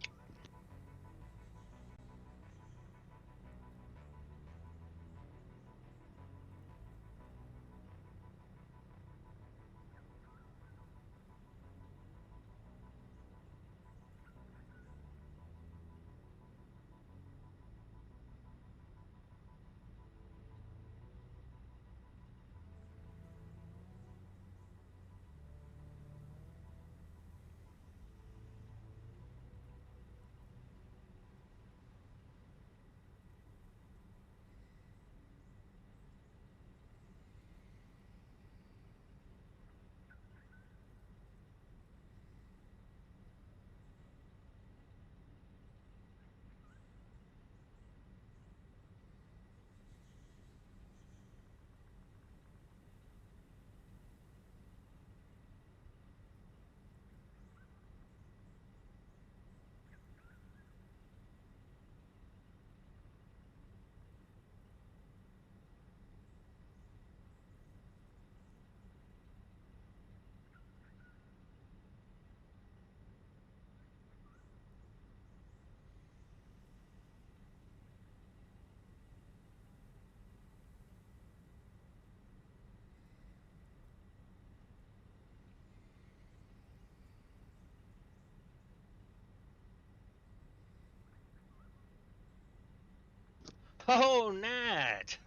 Oh, Nat!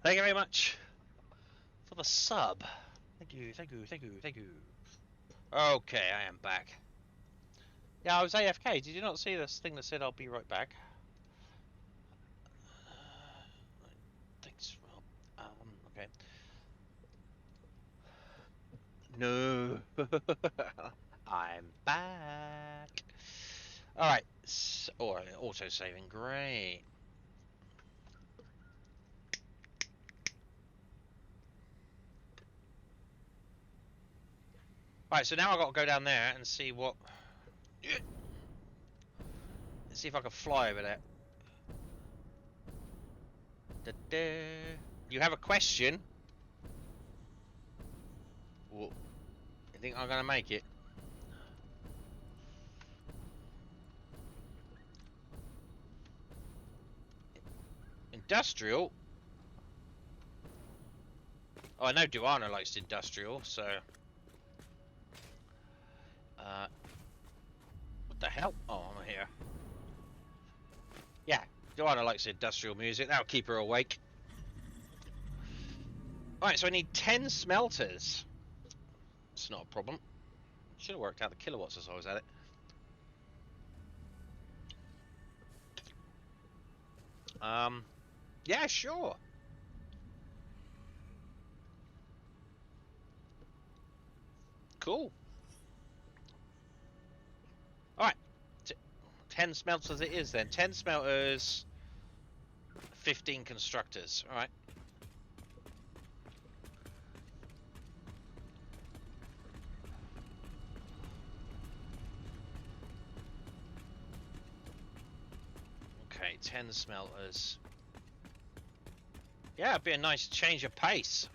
Thank you very much for the sub. Thank you, thank you, thank you, thank you. Okay, I am back. Yeah, I was AFK. Did you not see this thing that said I'll be right back? Thanks, Rob. Okay. No. I'm back. Alright. Oh, auto-saving. Great. Right, so now I've got to go down there and see what... See if I can fly over there. Da -da. You have a question? Well, you think I'm going to make it? Industrial? Oh, I know Duana likes industrial, so... What the hell? Oh, I'm here. Yeah, Duana likes industrial music. That'll keep her awake. Alright, so I need 10 smelters. It's not a problem. Should have worked out the kilowatts as I was at it. Yeah, sure. Cool. Alright. 10 smelters it is then. 10 smelters, 15 constructors. Alright. Okay, 10 smelters. Yeah, it'd be a nice change of pace.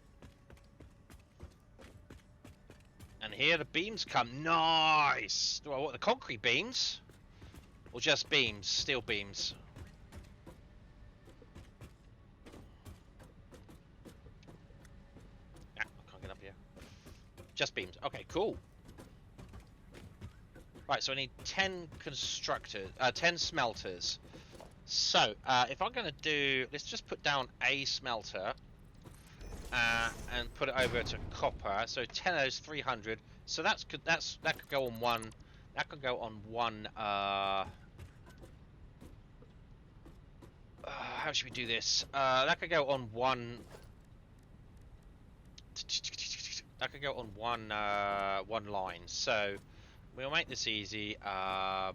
And here the beams come. Nice! Well, what, the concrete beams? Or just beams? Steel beams? Yeah, I can't get up here. Just beams. Okay, cool. Right, so I need 10 constructors, 10 smelters. So, if I'm going to do... Let's just put down a smelter. And put it over to copper. So 10 of those 300. So that could go on one. That could go on one. How should we do this? That could go on one. That could go on one line. So we'll make this easy. 1,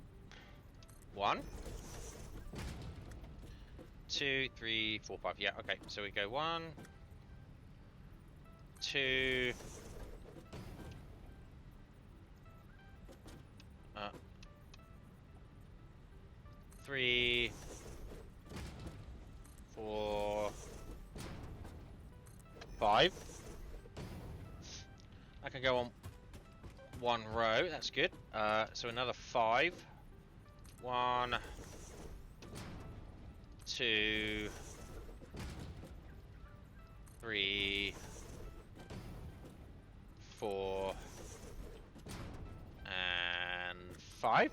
2, 3, 4, 5. Yeah. Okay. So we go 1, 2. 3, 4, 5. I can go on one row. That's good. So another 5. 1, 2, 3, 4, and 5.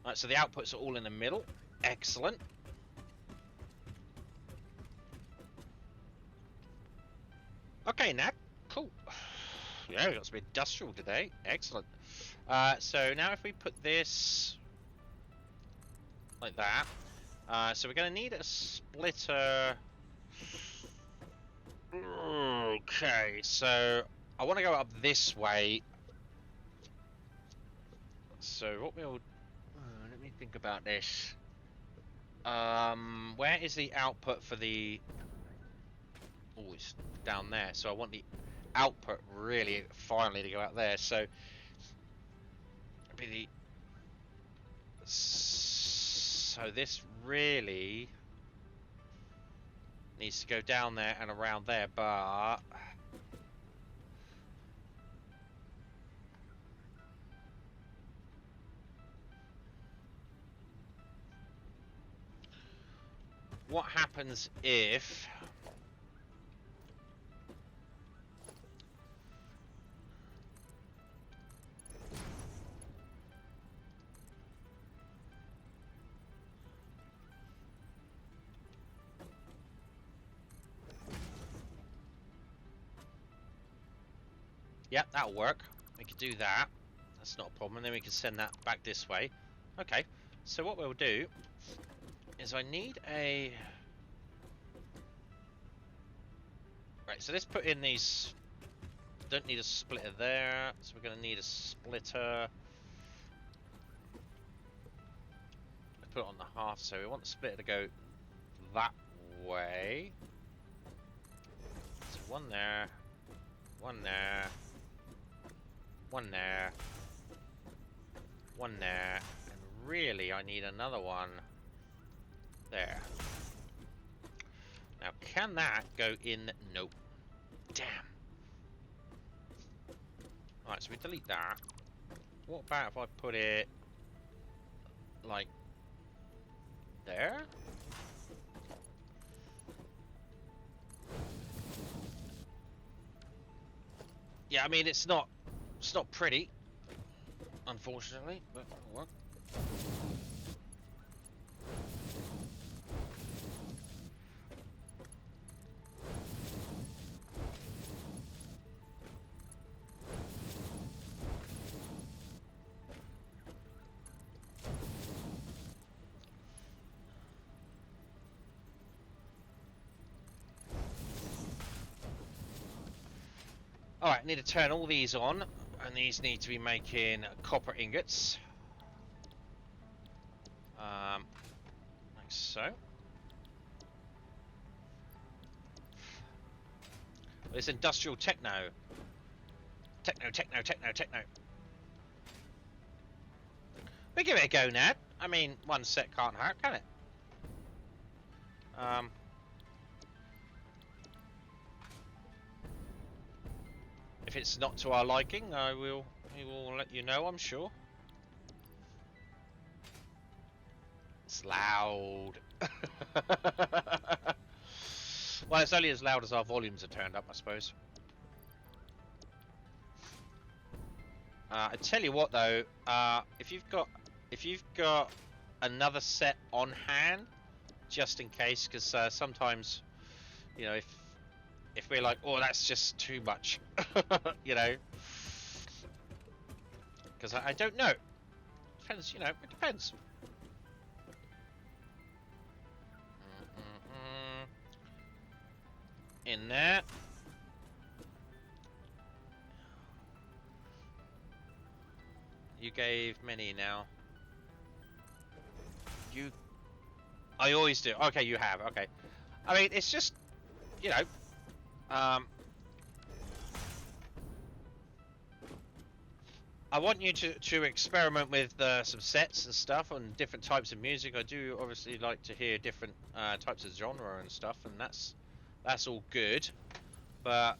Right, so the outputs are all in the middle. Excellent. Okay, Nat. Cool. Yeah, we got some industrial today. Excellent. So now if we put this like that, so we're going to need a splitter. Okay, so I want to go up this way. So what we'll... let me think about this. Where is the output for the... Oh, it's down there. So I want the output really finally to go out there. So be the... So this really needs to go down there and around there, but... What happens if... Yeah, that'll work. We could do that. That's not a problem. And then we can send that back this way. Okay. So what we'll do is I need a... Right, so let's put in these... Don't need a splitter there, so we're going to need a splitter. Let's put it on the half, so we want the splitter to go that way. So one there, one there, one there, one there, and really I need another one there. Now, can that go in? Nope. Damn. Alright, so we delete that. What about if I put it like there? Yeah, I mean it's not pretty, unfortunately, but it'll work. Alright, need to turn all these on, and these need to be making copper ingots. Like so. It's industrial techno. Techno. We give it a go, Nat. I mean, one set can't hurt, can it? If it's not to our liking, we will let you know, I'm sure. It's loud. Well, it's only as loud as our volumes are turned up, I suppose. I tell you what, though, if you've got another set on hand, just in case, because sometimes, you know, if we're like, oh, that's just too much, you know, because I don't know. Depends, you know, it depends. In there. You gave many now. I always do. Okay, you have. Okay. I mean, it's just, you know, I want you to experiment with some sets and stuff on different types of music. I do obviously like to hear different types of genre and stuff, and that's all good. But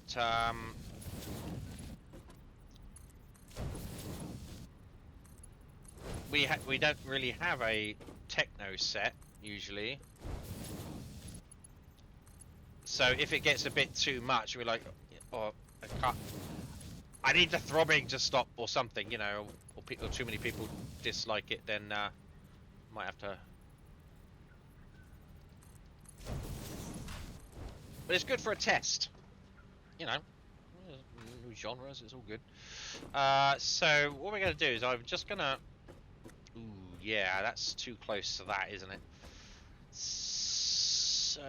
we don't really have a techno set usually. So if it gets a bit too much, we're like, oh, I need the throbbing to stop or something, you know, or too many people dislike it, then might have to. But it's good for a test, you know. New genres, it's all good. So what we're gonna do is I'm just gonna. Ooh, yeah, that's too close to that, isn't it? So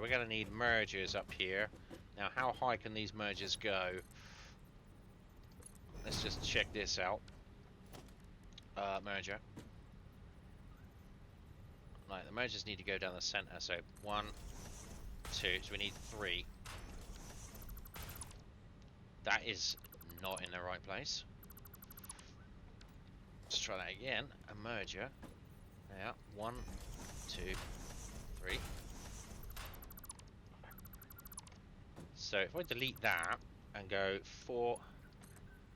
we're gonna need mergers up here. Now, how high can these mergers go? Let's just check this out. Merger. Right, the mergers need to go down the center. So 1, 2. So we need 3. That is not in the right place. Let's try that again. A merger. Yeah. 1, 2, 3. So if I delete that and go 4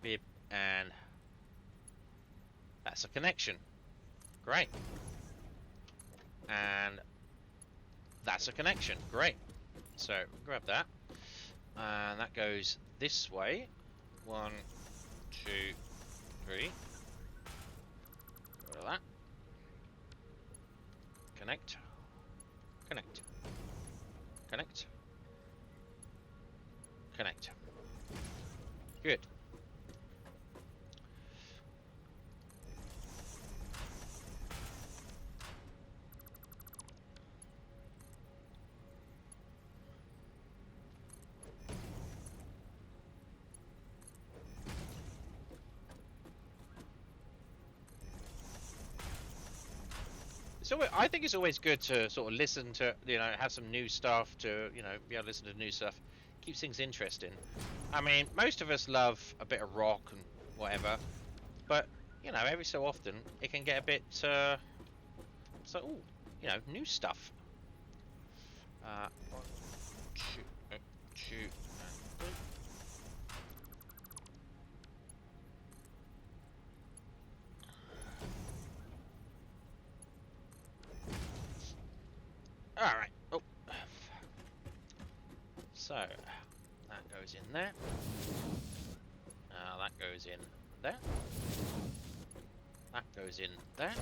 bib, and that's a connection. Great. And that's a connection. Great. So grab that, and that goes this way. 1, 2, 3. Go to that. Connect. Connect. Connect. Connect. Good. So I think it's always good to sort of listen to, have some new stuff to, be able to listen to new stuff. Keeps things interesting. I mean, most of us love a bit of rock and whatever, but, every so often it can get a bit, ooh, new stuff. 1, 2, 2, and 3. Alright. Oh. So, that goes in there. That goes in there. That goes in there.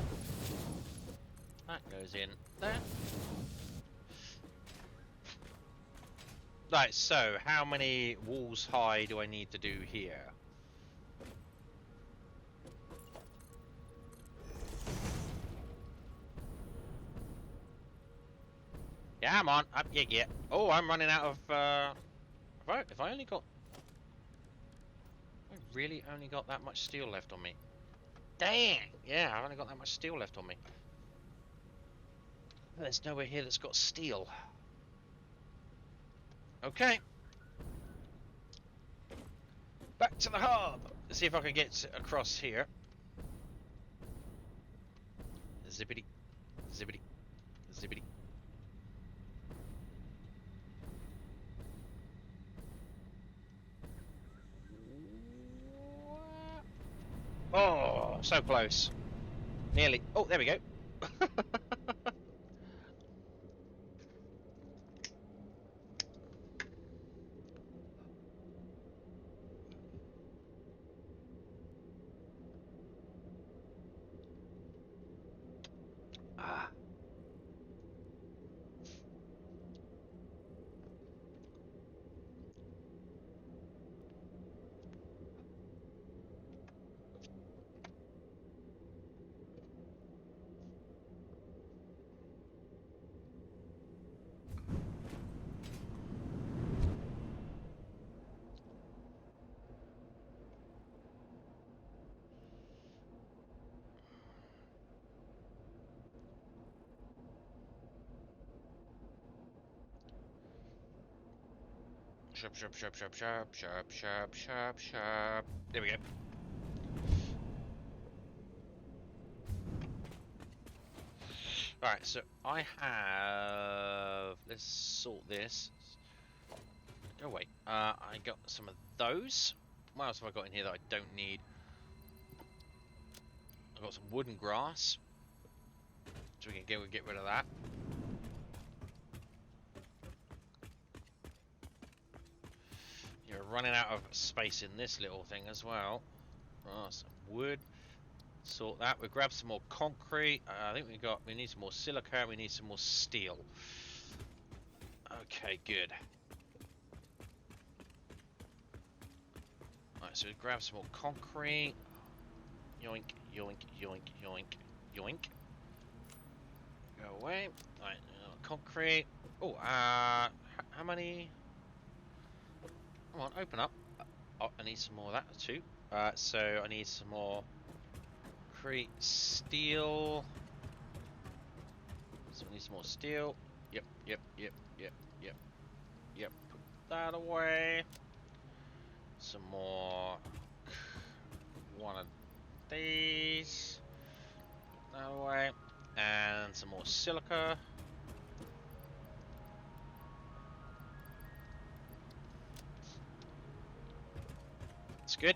That goes in there. Right, so how many walls high do I need to do here? Yeah, I'm on. Yeah. Oh, I'm running out of. If I only got. I really only got that much steel left on me. Dang! Yeah, I've only got that much steel left on me. There's nowhere here that's got steel. Okay. Back to the hub. Let's see if I can get across here. Zippity. Zippity. Zippity. Oh, so close. Nearly. Oh, there we go. Ah. Sharp, sharp, sharp, sharp, sharp, sharp, sharp, sharp, sharp. There we go. Alright, so I have... Let's sort this. Oh, wait. I got some of those. What else have I got in here that I don't need? I've got some wooden grass. So we can get rid of that. You're running out of space in this little thing as well. Oh, some wood. Sort that. We'll grab some more concrete. I think we need some more silica. We need some more steel. Okay, good. Alright, so we grab some more concrete. Yoink, yoink, yoink, yoink, yoink. Go away. Alright, concrete. Oh, how many? Come on, open up. Oh, I need some more of that too. So I need some more concrete, steel. So we need some more steel. Yep. Put that away. Some more. One of these. Put that away. And some more silica. That's good.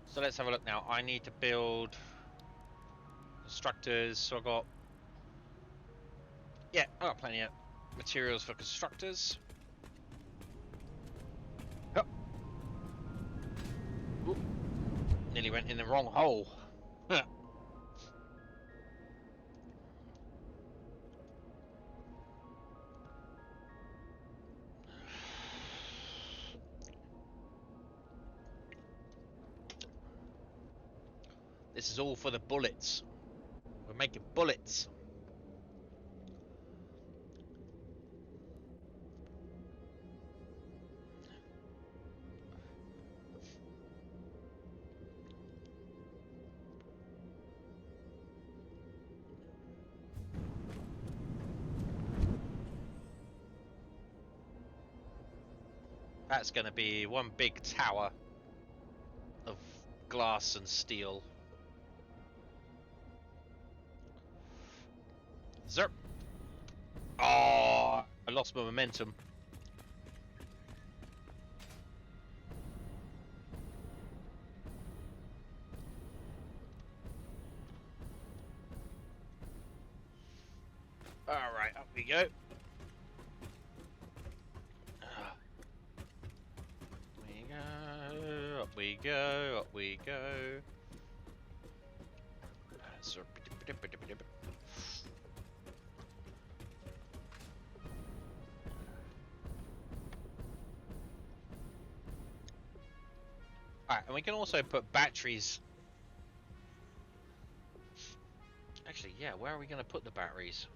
So let's have a look now. I need to build constructors. So I got plenty of materials for constructors. Oh. Ooh. Nearly went in the wrong hole. This is all for the bullets. We're making bullets. That's going to be one big tower of glass and steel. Zerp. Oh, I lost my momentum. All right, up we go. Up we go, up we go. Alright, and we can also put batteries. Actually, yeah, where are we going to put the batteries?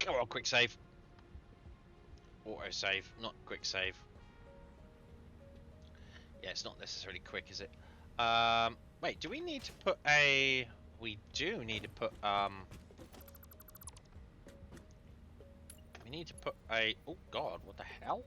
Come on, quick save. Auto save, not quick save. Yeah, it's not necessarily quick, is it? Wait, do we need to put a... We do need to put, we need to put a... Oh, God, what the hell?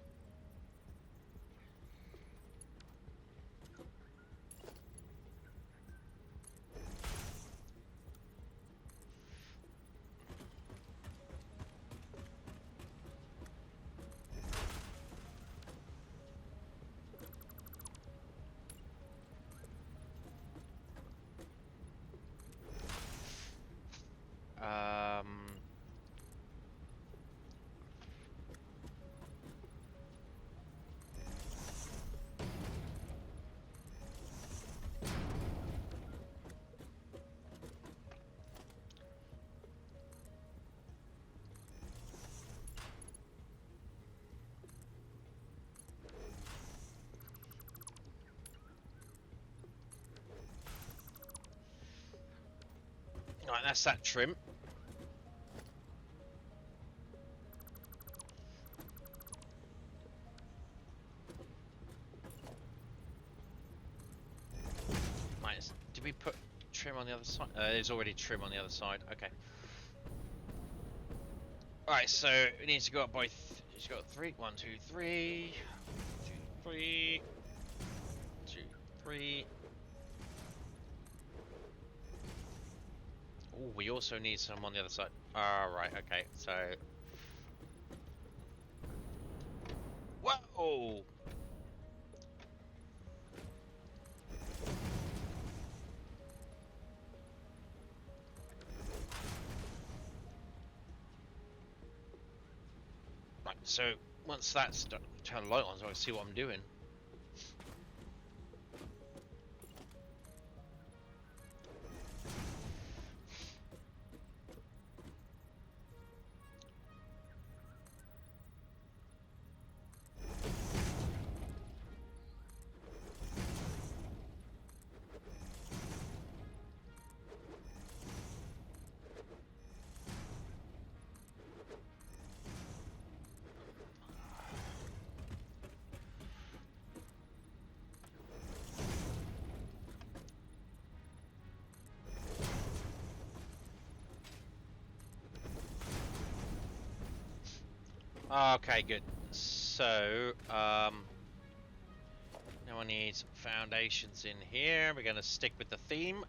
Right, that's that trim. Right, did we put trim on the other side? There's already trim on the other side. Okay. Alright, so it needs to go up by... It's got 3. 1, 2, 3. 2, 3. 2, 3. Oh, we also need some on the other side. Alright, okay, so... Whoa! Right, so once that's done, turn the light on so I can see what I'm doing. Okay, good. So, now I need some foundations in here. We're gonna stick with the theme.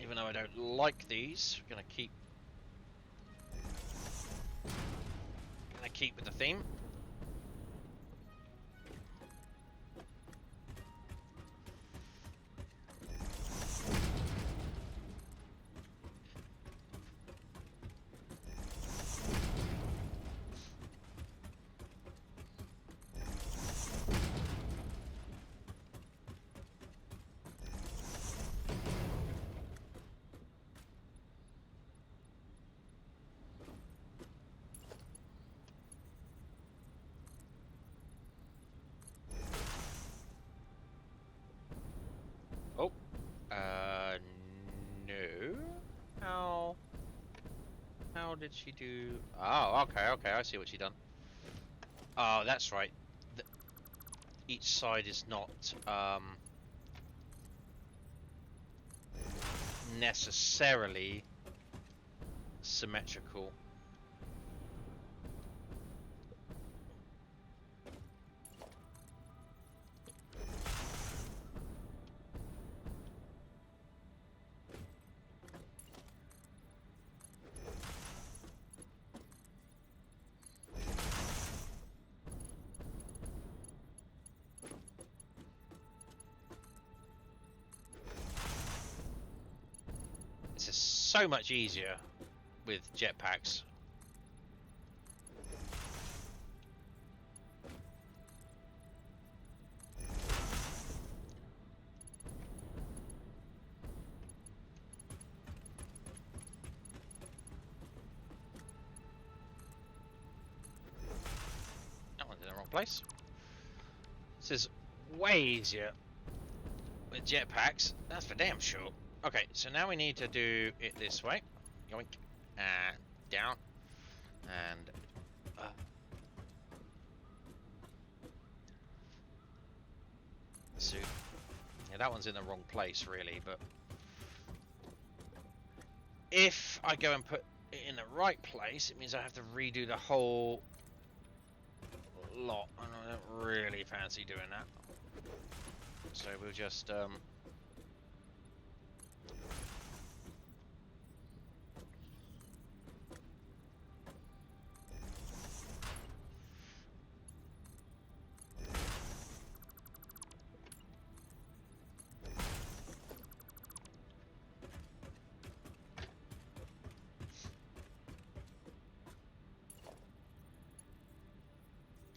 Even though I don't like these, we're gonna keep with the theme. did she do? Oh, okay, I see what she done. Oh, that's right. Each side is not necessarily symmetrical. This is so much easier with jetpacks. That one's in the wrong place. This is way easier with jetpacks, that's for damn sure. Okay, so now we need to do it this way. Yoink. And down. And so yeah, that one's in the wrong place really, but if I go and put it in the right place, it means I have to redo the whole lot, and I don't really fancy doing that. So we'll just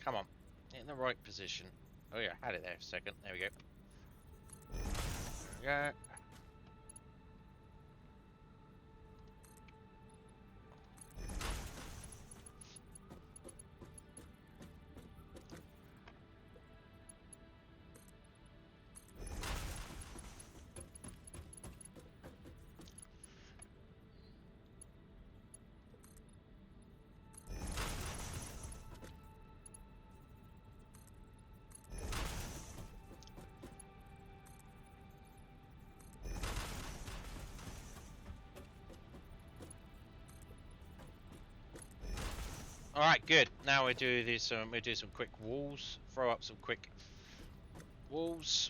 come on, in the right position. Oh yeah, I had it there for a second. There we go. There we go. All right, good. Now we do this. We do some quick walls. Throw up some quick walls.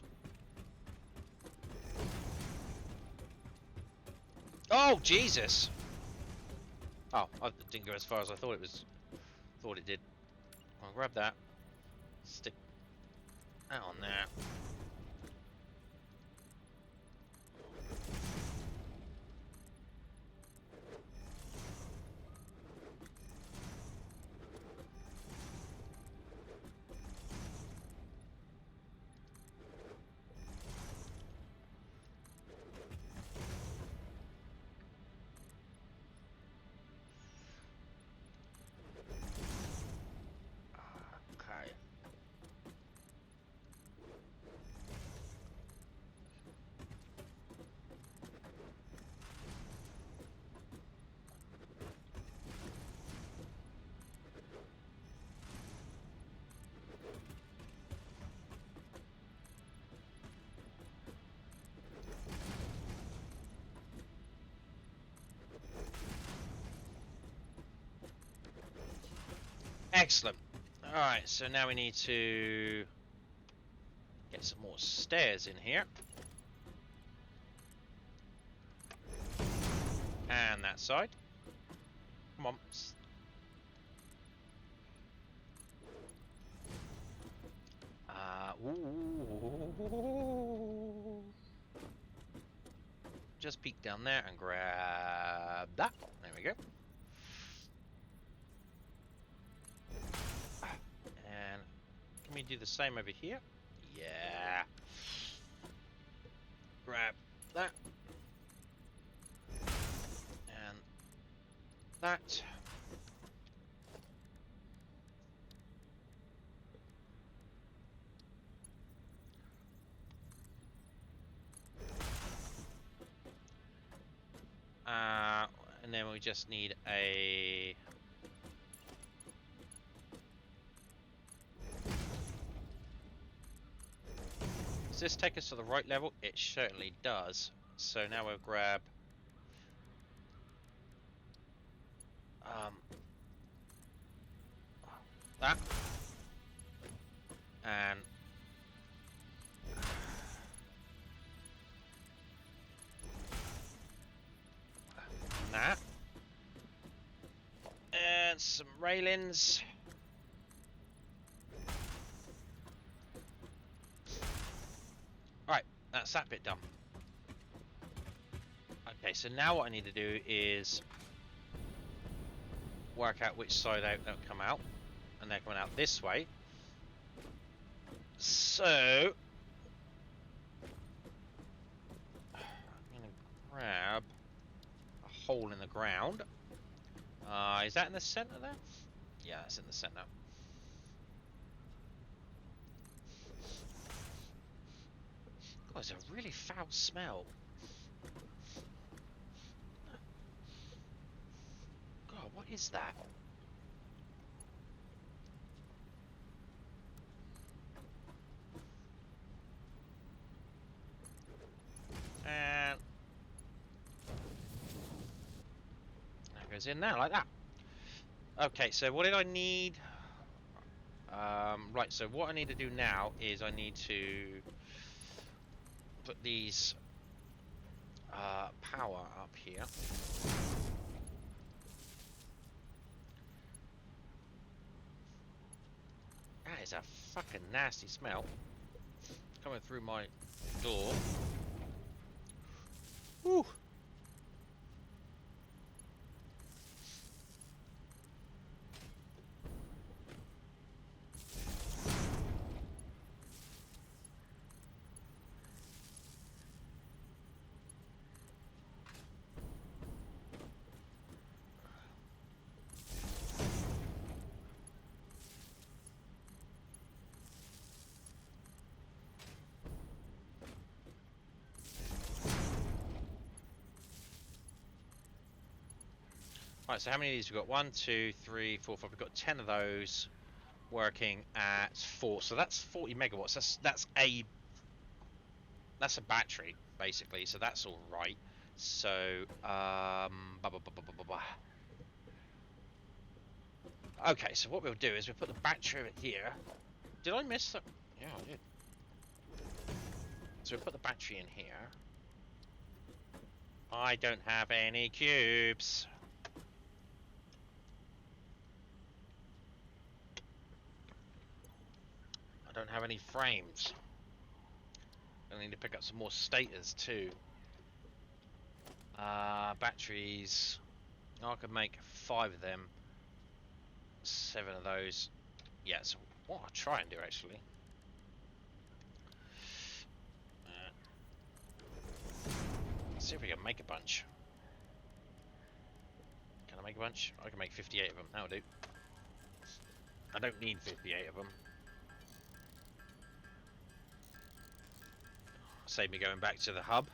Oh Jesus! Oh, I didn't go as far as I thought it was. Thought it did. I'll grab that. Stick that on there. Okay. Excellent. Alright, so now we need to get some more stairs in here. And that side. Come on. Ooh. Just peek down there and grab that. There we go. And can we do the same over here? Yeah. Grab that. And that. And and then we just need a... Does this take us to the right level? It certainly does. So now we'll grab... that. And... that. And some railings. Right, that's that bit done. Okay, so now what I need to do is work out which side out they'll come out. And they're coming out this way. So I'm going to grab a hole in the ground. Is that in the center there? Yeah, it's in the center. God, it's a really foul smell. God, what is that? And that goes in there like that. Okay, so what did I need? Right, so what I need to do now is I need to put these power up here. That is a fucking nasty smell coming through my door. Whew. Right, so how many of these we've got? 1, 2, 3, 4, 5. We've got 10 of those working at 4. So that's 40 megawatts. That's a battery basically. So that's all right. So okay. So what we'll do is we'll put the battery over here. Did I miss that? Yeah, I did. So we'll put the battery in here. I don't have any cubes. I don't have any frames. I need to pick up some more stators too. Batteries. I could make 5 of them. 7 of those. Yeah, so what I'll try and do actually. Let's see if we can make a bunch. Can I make a bunch? I can make 58 of them. That'll do. I don't need 58 of them. Save me going back to the hub.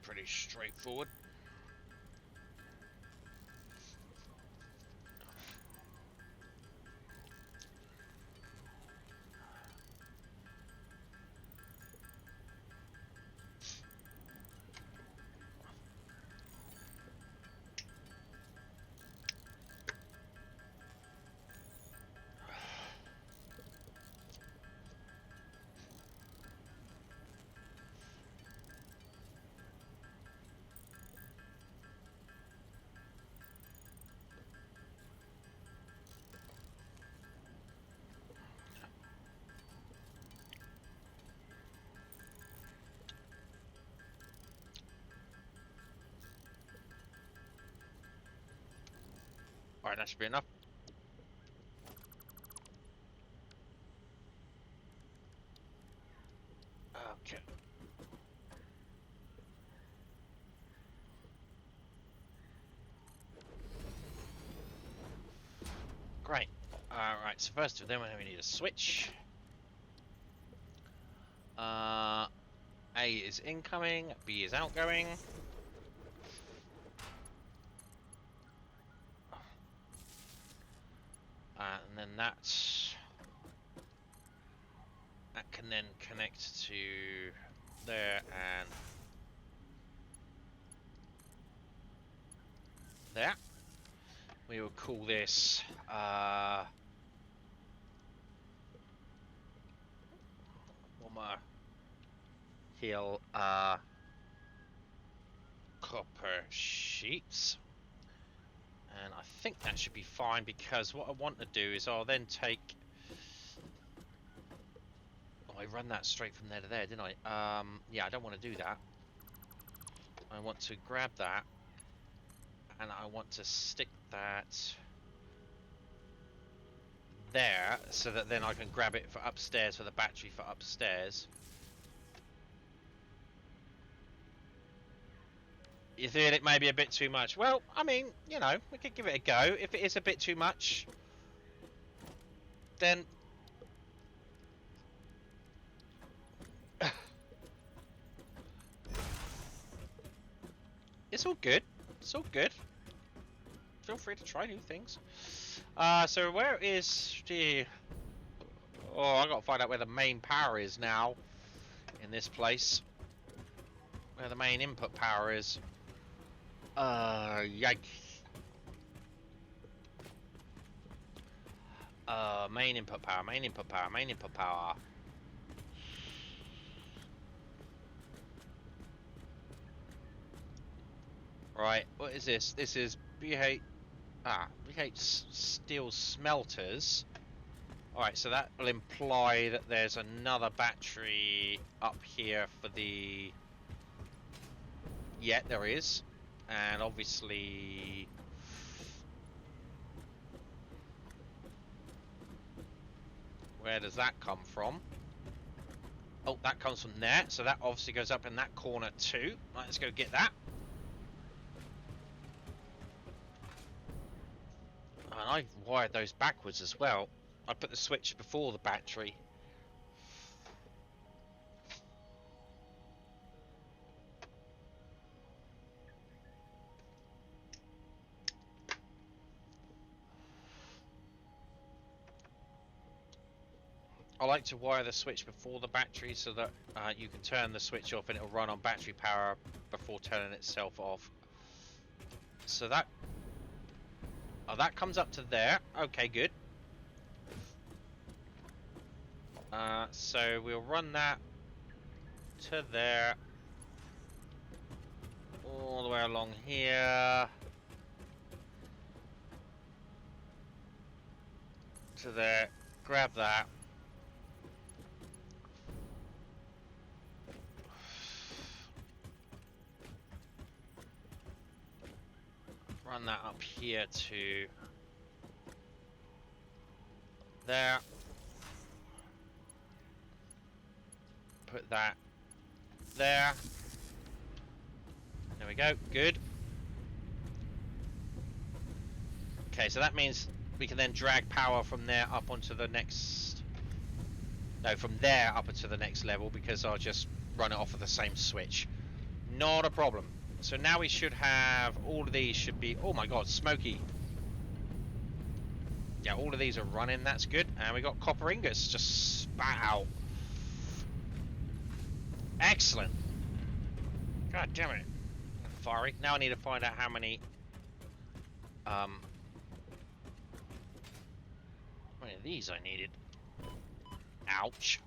Pretty straightforward. Alright, that should be enough. Okay. Great. Alright, so first of them we need a switch. A is incoming, B is outgoing. And then that can then connect to there and there. We will call this Warmer Hill copper sheets. And I think that should be fine, because what I want to do is I'll then take... Oh, I run that straight from there to there, didn't I? Yeah, I don't want to do that. I want to grab that, and I want to stick that there, so that then I can grab it for upstairs, for the battery for upstairs. You feel it may be a bit too much? Well, I mean, you know, we could give it a go. If it is a bit too much, then... It's all good. It's all good. Feel free to try new things. So where is the... Oh, I gotta find out where the main power is now in this place. Where the main input power is. Yikes. Main input power, main input power, main input power. Right, what is this? This is BH Steel Smelters. Alright, so that will imply that there's another battery up here for the... Yeah, there is. And obviously... Where does that come from? Oh, that comes from there. So that obviously goes up in that corner too. Right, let's go get that. And I've wired those backwards as well. I put the switch before the battery. I like to wire the switch before the battery, so that you can turn the switch off and it'll run on battery power before turning itself off. So that... Oh, that comes up to there. Okay, good. So we'll run that to there. All the way along here. To there. Grab that. Run that up here to there. Put that there. There we go. Good. Okay, so that means we can then drag power from there up onto the next... No, from there up into the next level, because I'll just run it off of the same switch. Not a problem. So now we should have... All of these should be... Oh my god, smoky. Yeah, all of these are running. That's good. And we got copper ingots just spat out. Excellent. God damn it. Fiery. Now I need to find out how many... How many of these I needed. Ouch.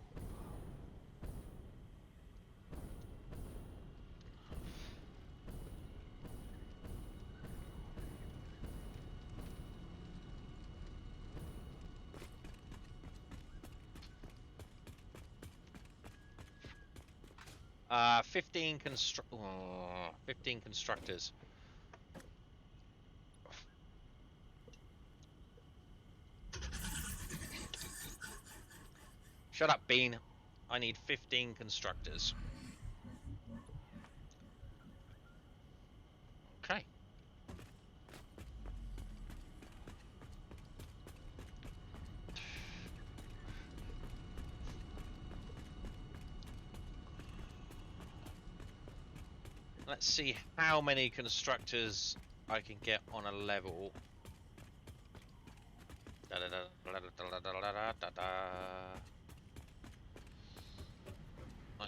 Uh, 15 constructors. Shut up, Bean. I need 15 constructors. Okay. Let's see how many constructors I can get on a level.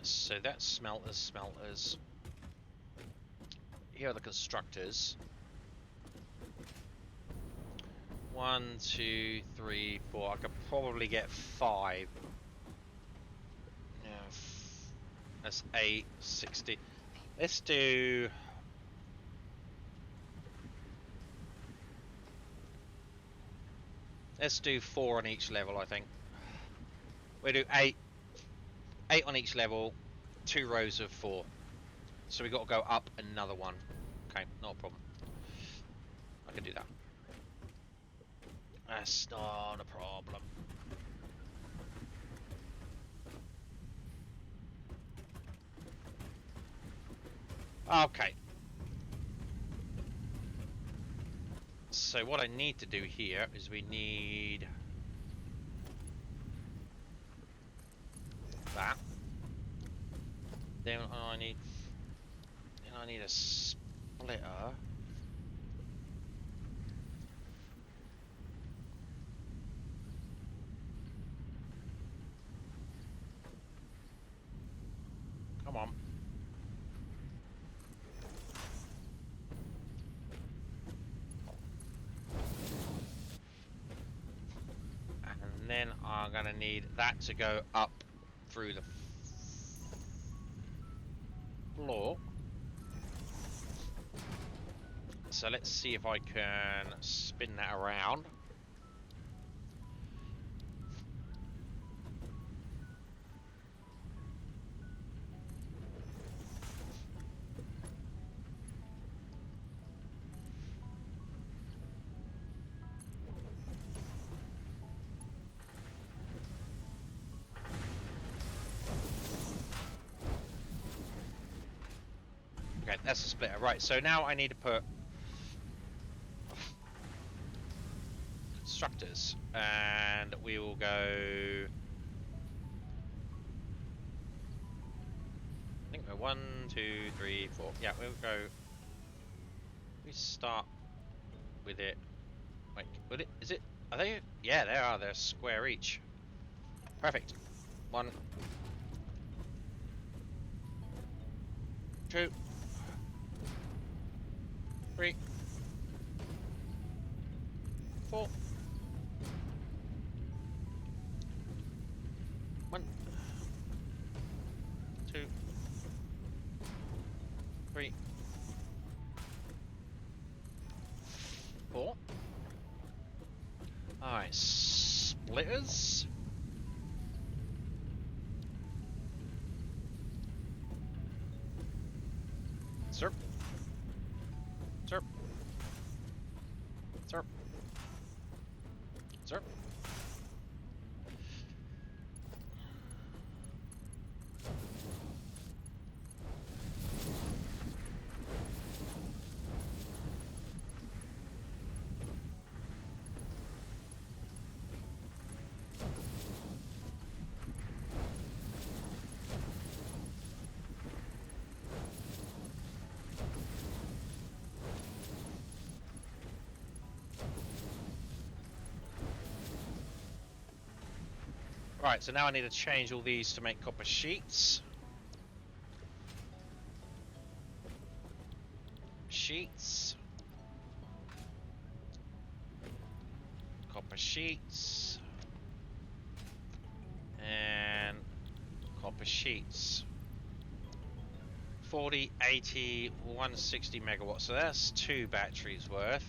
So that's smelters. Here are the constructors. 1, 2, 3, 4. I could probably get 5. Yeah, that's 8, 60. Let's do. Let's do 4 on each level, I think. We do 8 on each level, 2 rows of 4. So we got to go up another one. Okay, not a problem. I can do that. That's not a problem. Okay. So what I need to do here is we need that. Then I need a splitter. Come on. And then I'm gonna need that to go up through the floor. So let's see if I can spin that around. Okay, that's the splitter. Right, so now I need to put constructors, and we will go. I think we're 1, 2, 3, 4. Yeah, we'll go. We start with it. Wait, would it? Is it? Are they? Yeah, they are. They're square each. Perfect. 1, 2, 3, 4. 1, 2, 3, 4. Alright, splitters. Zerp. Zerp. Zerp. Zerp. Right, so now I need to change all these to make copper sheets. Sheets. Copper sheets. And copper sheets. 40, 80, 160 megawatts. So that's 2 batteries worth.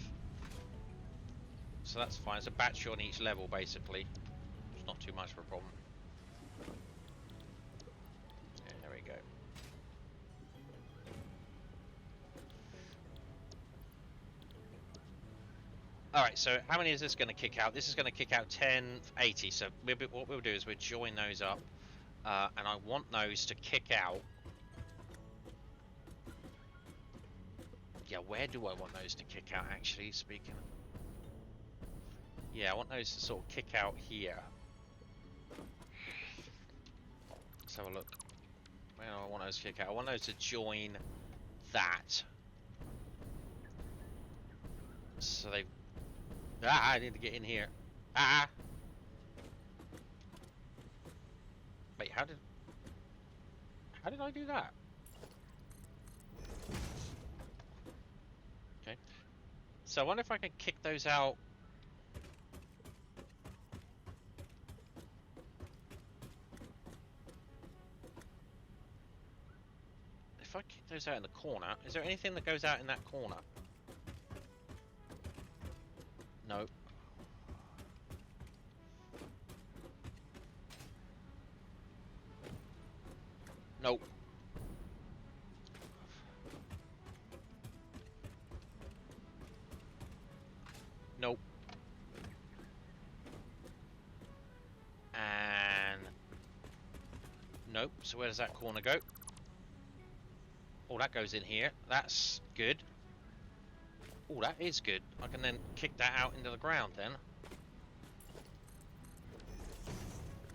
So that's fine. It's a battery on each level, basically. It's not too much of a problem. Yeah, there we go. Alright, so how many is this going to kick out? This is going to kick out 10, 80. So what we'll do is we'll join those up. And I want those to kick out. Yeah, where do I want those to kick out, actually, speaking of? Yeah, I want those to sort of kick out here. Let's have a look. Where do I want those to kick out? I want those to join that. So they... Ah, I need to get in here. Ah! Wait, how did I do that? Okay. So I wonder if I can kick those out. If I kick those out in the corner, is there anything that goes out in that corner? No. Nope. Nope. And... Nope. So where does that corner go? Oh, that goes in here. That's good. Oh, that is good. I can then kick that out into the ground then.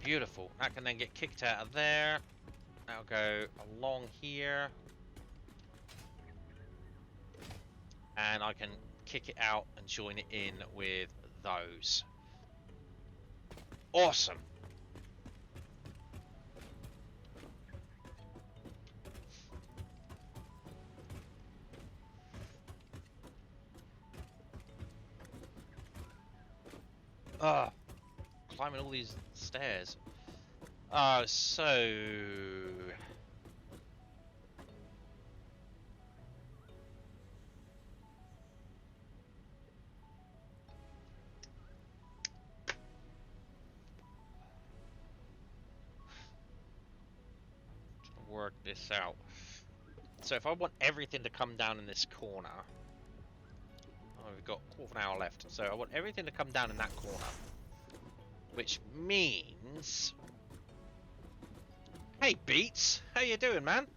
Beautiful. That can then get kicked out of there. That'll go along here. And I can kick it out and join it in with those. Awesome. Climbing all these stairs. So... work this out. So if I want everything to come down in this corner... Oh, we've got a quarter of an hour left. So I want everything to come down in that corner. Which means... Hey, Beats! How you doing, man?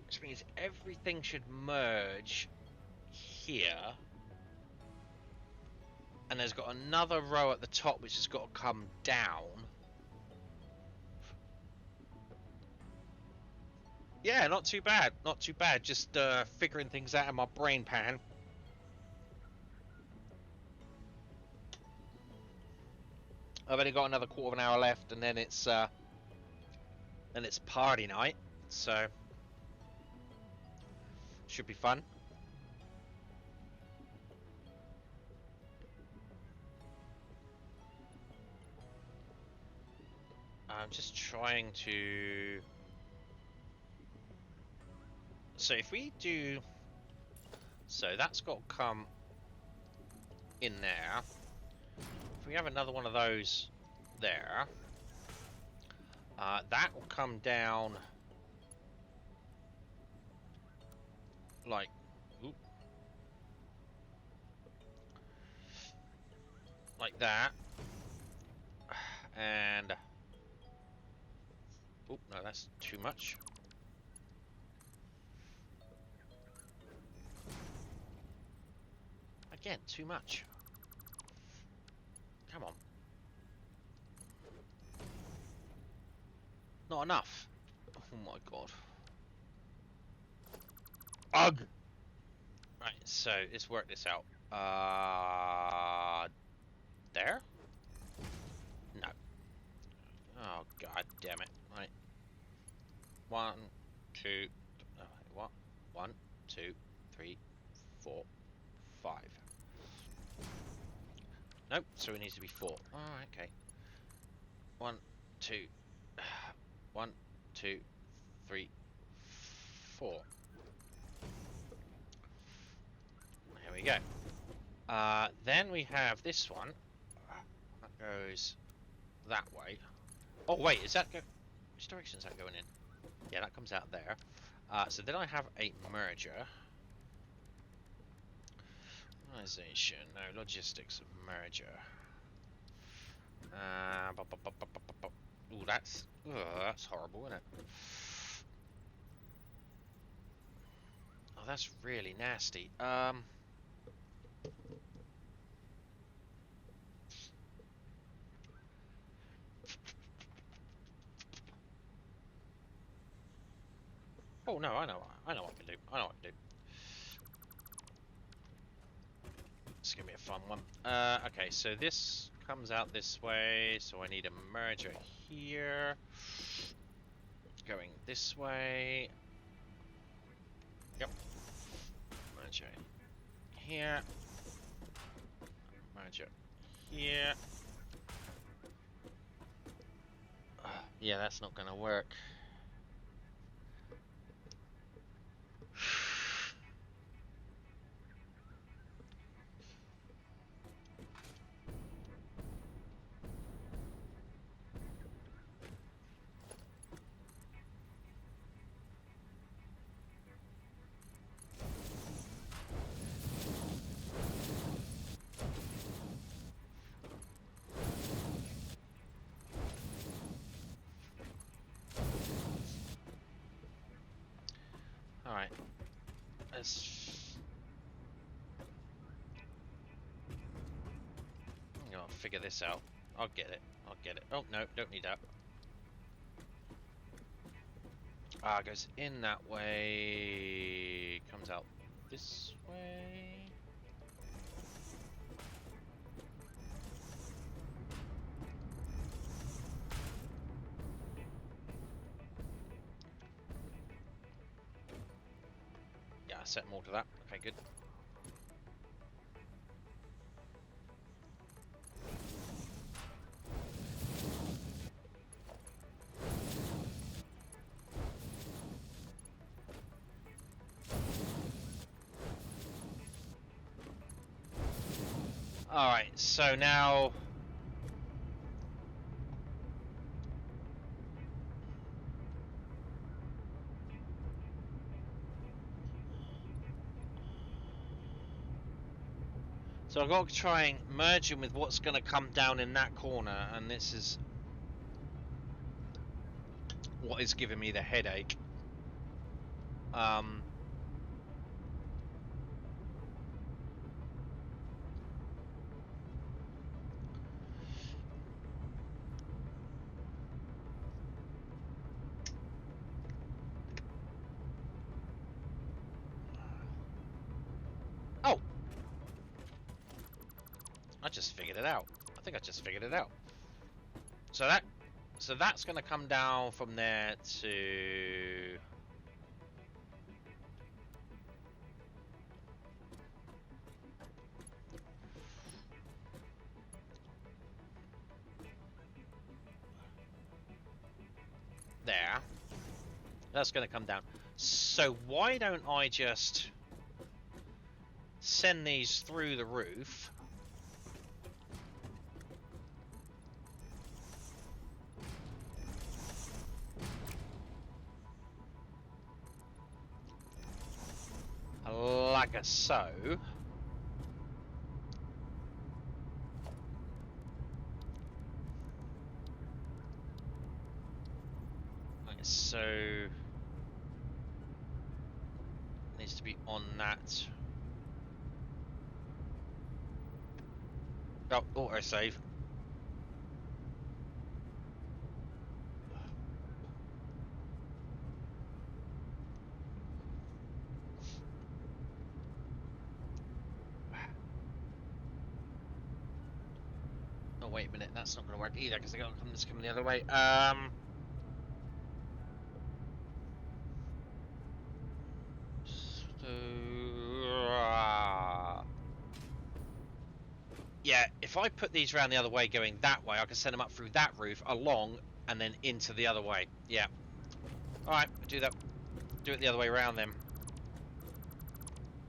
Which means everything should merge here. And there's got another row at the top which has got to come down. Yeah, not too bad. Not too bad. Just figuring things out in my brain pan. I've only got another quarter of an hour left, and then it's party night, so should be fun. I'm just trying to... So if we do... So that's got to come in there. If we have another one of those there, that will come down like... Oop, like that. And... Oh, no, that's too much. Again, too much. Come on. Not enough. Oh my god. Ugh! Right, so let's work this out. There? No. Oh, god damn it. Right. 1, 2, what? 1, 2, 3, 4, 5. Nope, so it needs to be 4. Oh, okay. 1, 2, 1, 2, 3, 4. There we go. Then we have this one. That goes that way. Oh wait, is that which direction is that going in? Yeah, that comes out there. So then I have a merger. Organization, no, logistics, merger. Ooh, that's horrible, isn't it? Oh, that's really nasty. Oh no, I know what I can do. I know what I can do. It's gonna be a fun one. Okay, so this comes out this way, so I need a merger here. Going this way. Yep. Merger here. Merger here. Yeah, that's not gonna work. Alright. Let's... I'm gonna figure this out. I'll get it. I'll get it. Oh, no, don't need that. Ah, goes in that way. Comes out this way. Yeah, I set them all to that. Okay, good. Alright, so now... So I've got to try and merge him with what's going to come down in that corner, and this is what is giving me the headache. Oh! I just figured it out. I think I just figured it out. So that's going to come down from there to... there. That's going to come down. So why don't I just send these through the roof? Like so. Like so. Needs to be on that. Oh, autosave. Oh, wait a minute, that's not going to work either because I got this coming the other way. Yeah, if I put these around the other way going that way, I can send them up through that roof, along, and then into the other way. Yeah. Alright, do that. Do it the other way around then.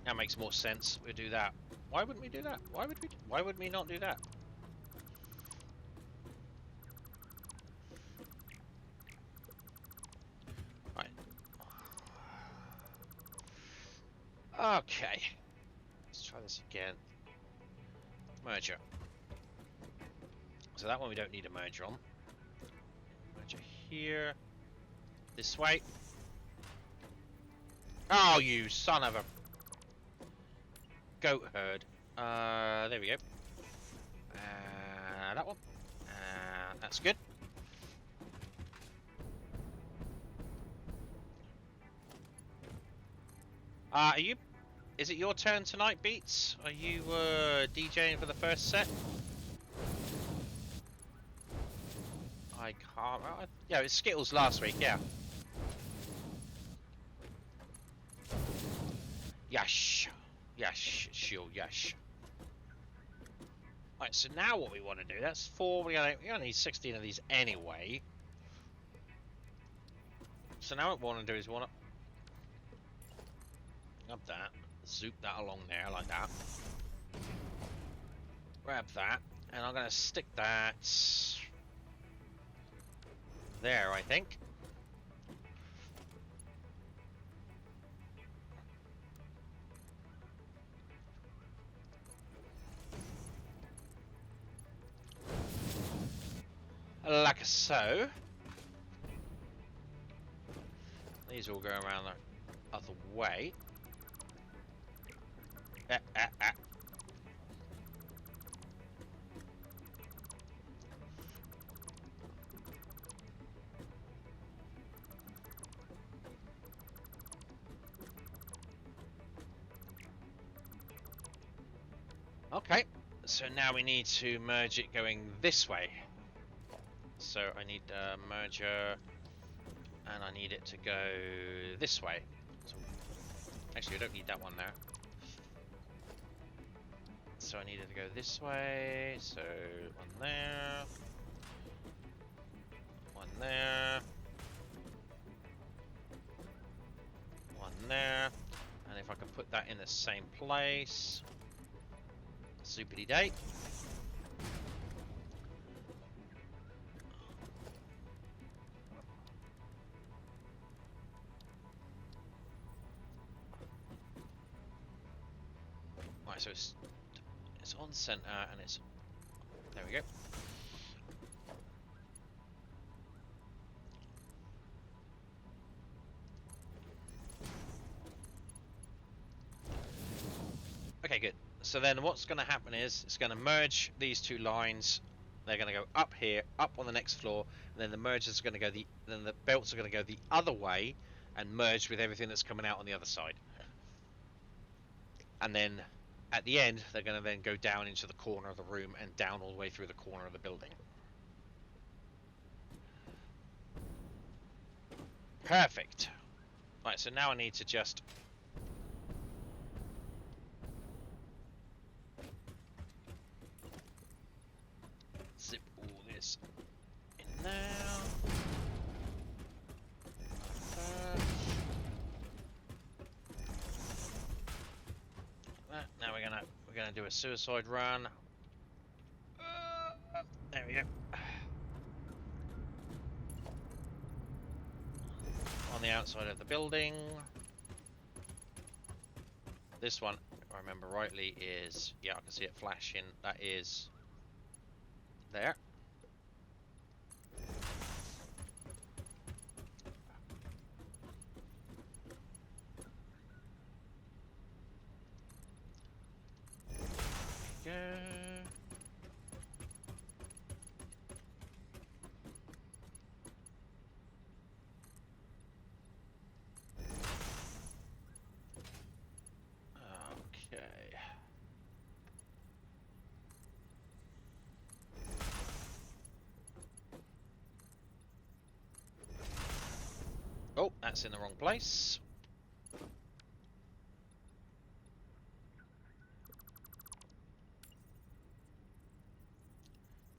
That makes more sense. We'll do that. Why wouldn't we do that? Why would we not do that? Right. Okay. Let's try this again. Merger. So that one we don't need a merger on. Merger here. This way. Oh, you son of a goat herd. There we go. That one. That's good. Are you? Is it your turn tonight, Beats? Are you DJing for the first set? I can't. Yeah, it's Skittles last week. Yeah. Yash. Yash. Shield. Yash. Right. So now what we want to do? That's 4. We only need 16 of these anyway. So now what we want to do is we want to grab that, zoop that along there like that. Grab that, and I'm going to stick that there, I think. Like so. These all go around the other way. Okay, so now we need to merge it going this way. So I need a merger, and I need it to go this way. So, actually, I don't need that one there. So I need it to go this way. So one there, one there, one there, and if I can put that in the same place, soupity day. Right, so it's on center and it's there. We go. Okay, good. So then what's going to happen is it's going to merge these two lines. They're going to go up here, up on the next floor, and then the mergers are going to go then the belts are going to go the other way and merge with everything that's coming out on the other side. And then at the end, they're going to then go down into the corner of the room and down all the way through the corner of the building. Perfect. Right, so now I need to just zip all this in now. Now we're gonna do a suicide run. There we go. On the outside of the building. This one, if I remember rightly, is, yeah, I can see it flashing. That is there. Go. Okay. Oh, that's in the wrong place.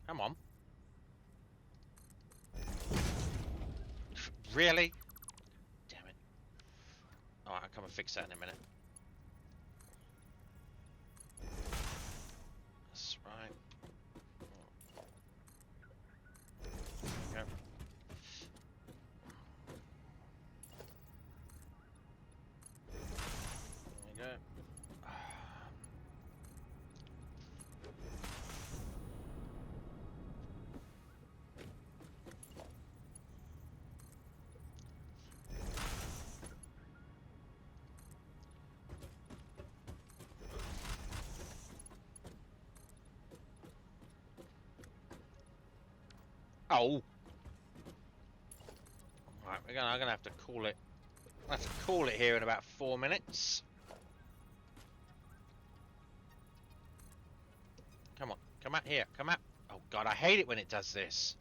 Come on. Really? Damn it. Alright, I'll come and fix that in a minute. That's right. There we go. There we go. Oh. Right, I'm gonna have to call it. I have to call it here in about 4 minutes. Come out here. Come out. Oh god, I hate it when it does this.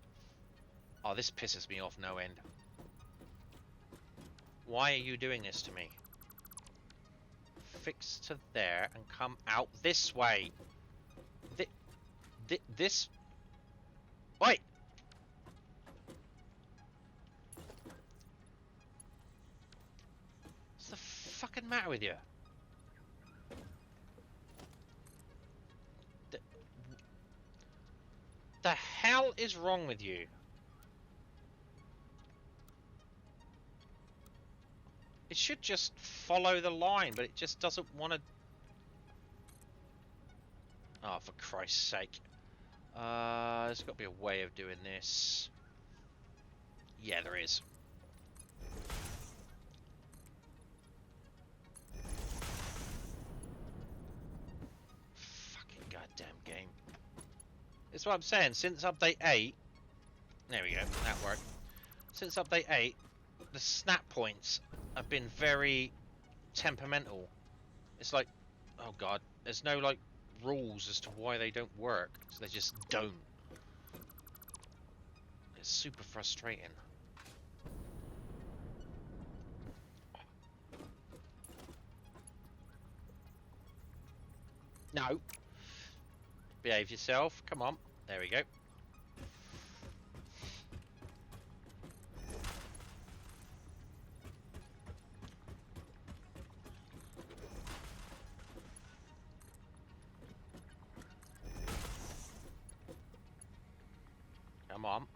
Oh, this pisses me off no end. Why are you doing this to me? Fix to there and come out this way. This... Wait! What's the fucking matter with you? The hell is wrong with you? It should just follow the line, but it just doesn't want to... Oh, for Christ's sake. There's got to be a way of doing this. Yeah, there is. Fucking goddamn game. That's what I'm saying. Since update 8... There we go. That worked. Since update 8, the snap points have been very temperamental. It's like... Oh god. There's no, like, rules as to why they don't work. So they just don't. It's super frustrating. No. Behave yourself. Come on. There we go. Come on.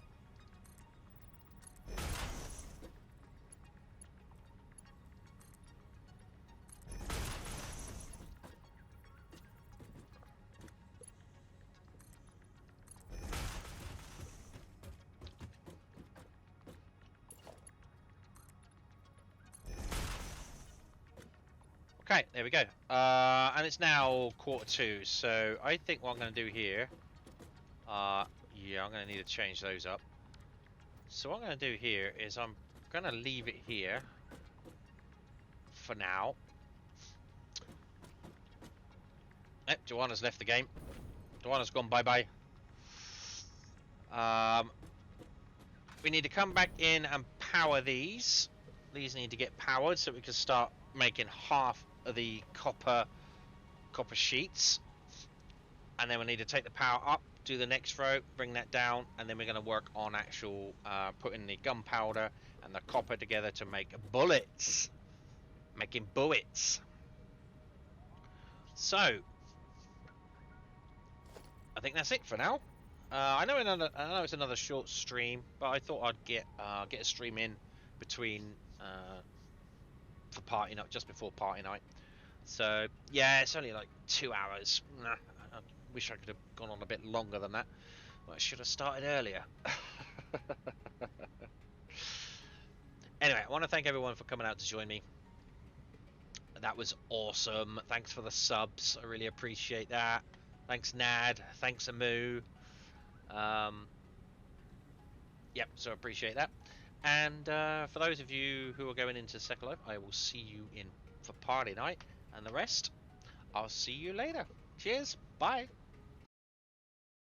Okay, there we go. And it's now 1:45, so I think what I'm going to do here... yeah, I'm going to need to change those up. So what I'm going to do here is I'm going to leave it here for now. Joanna's left the game. Joanna's gone bye-bye. We need to come back in and power these. These need to get powered so we can start making half of the copper sheets. And then we need to take the power up, do the next row, bring that down, and then we're going to work on actual putting the gunpowder and the copper together to make bullets. Making bullets. So, I think that's it for now. I know it's another short stream, but I thought I'd get a stream in between for party night, just before party night. So yeah, it's only like 2 hours. Nah, I wish I could have gone on a bit longer than that. Well, I should have started earlier. Anyway, I want to thank everyone for coming out to join me. That was awesome. Thanks for the subs. I really appreciate that. Thanks, Nad. Thanks, Amu. Yep, so I appreciate that. And for those of you who are going into Second Life, I will see you in for party night. And the rest, I'll see you later. Cheers. Bye.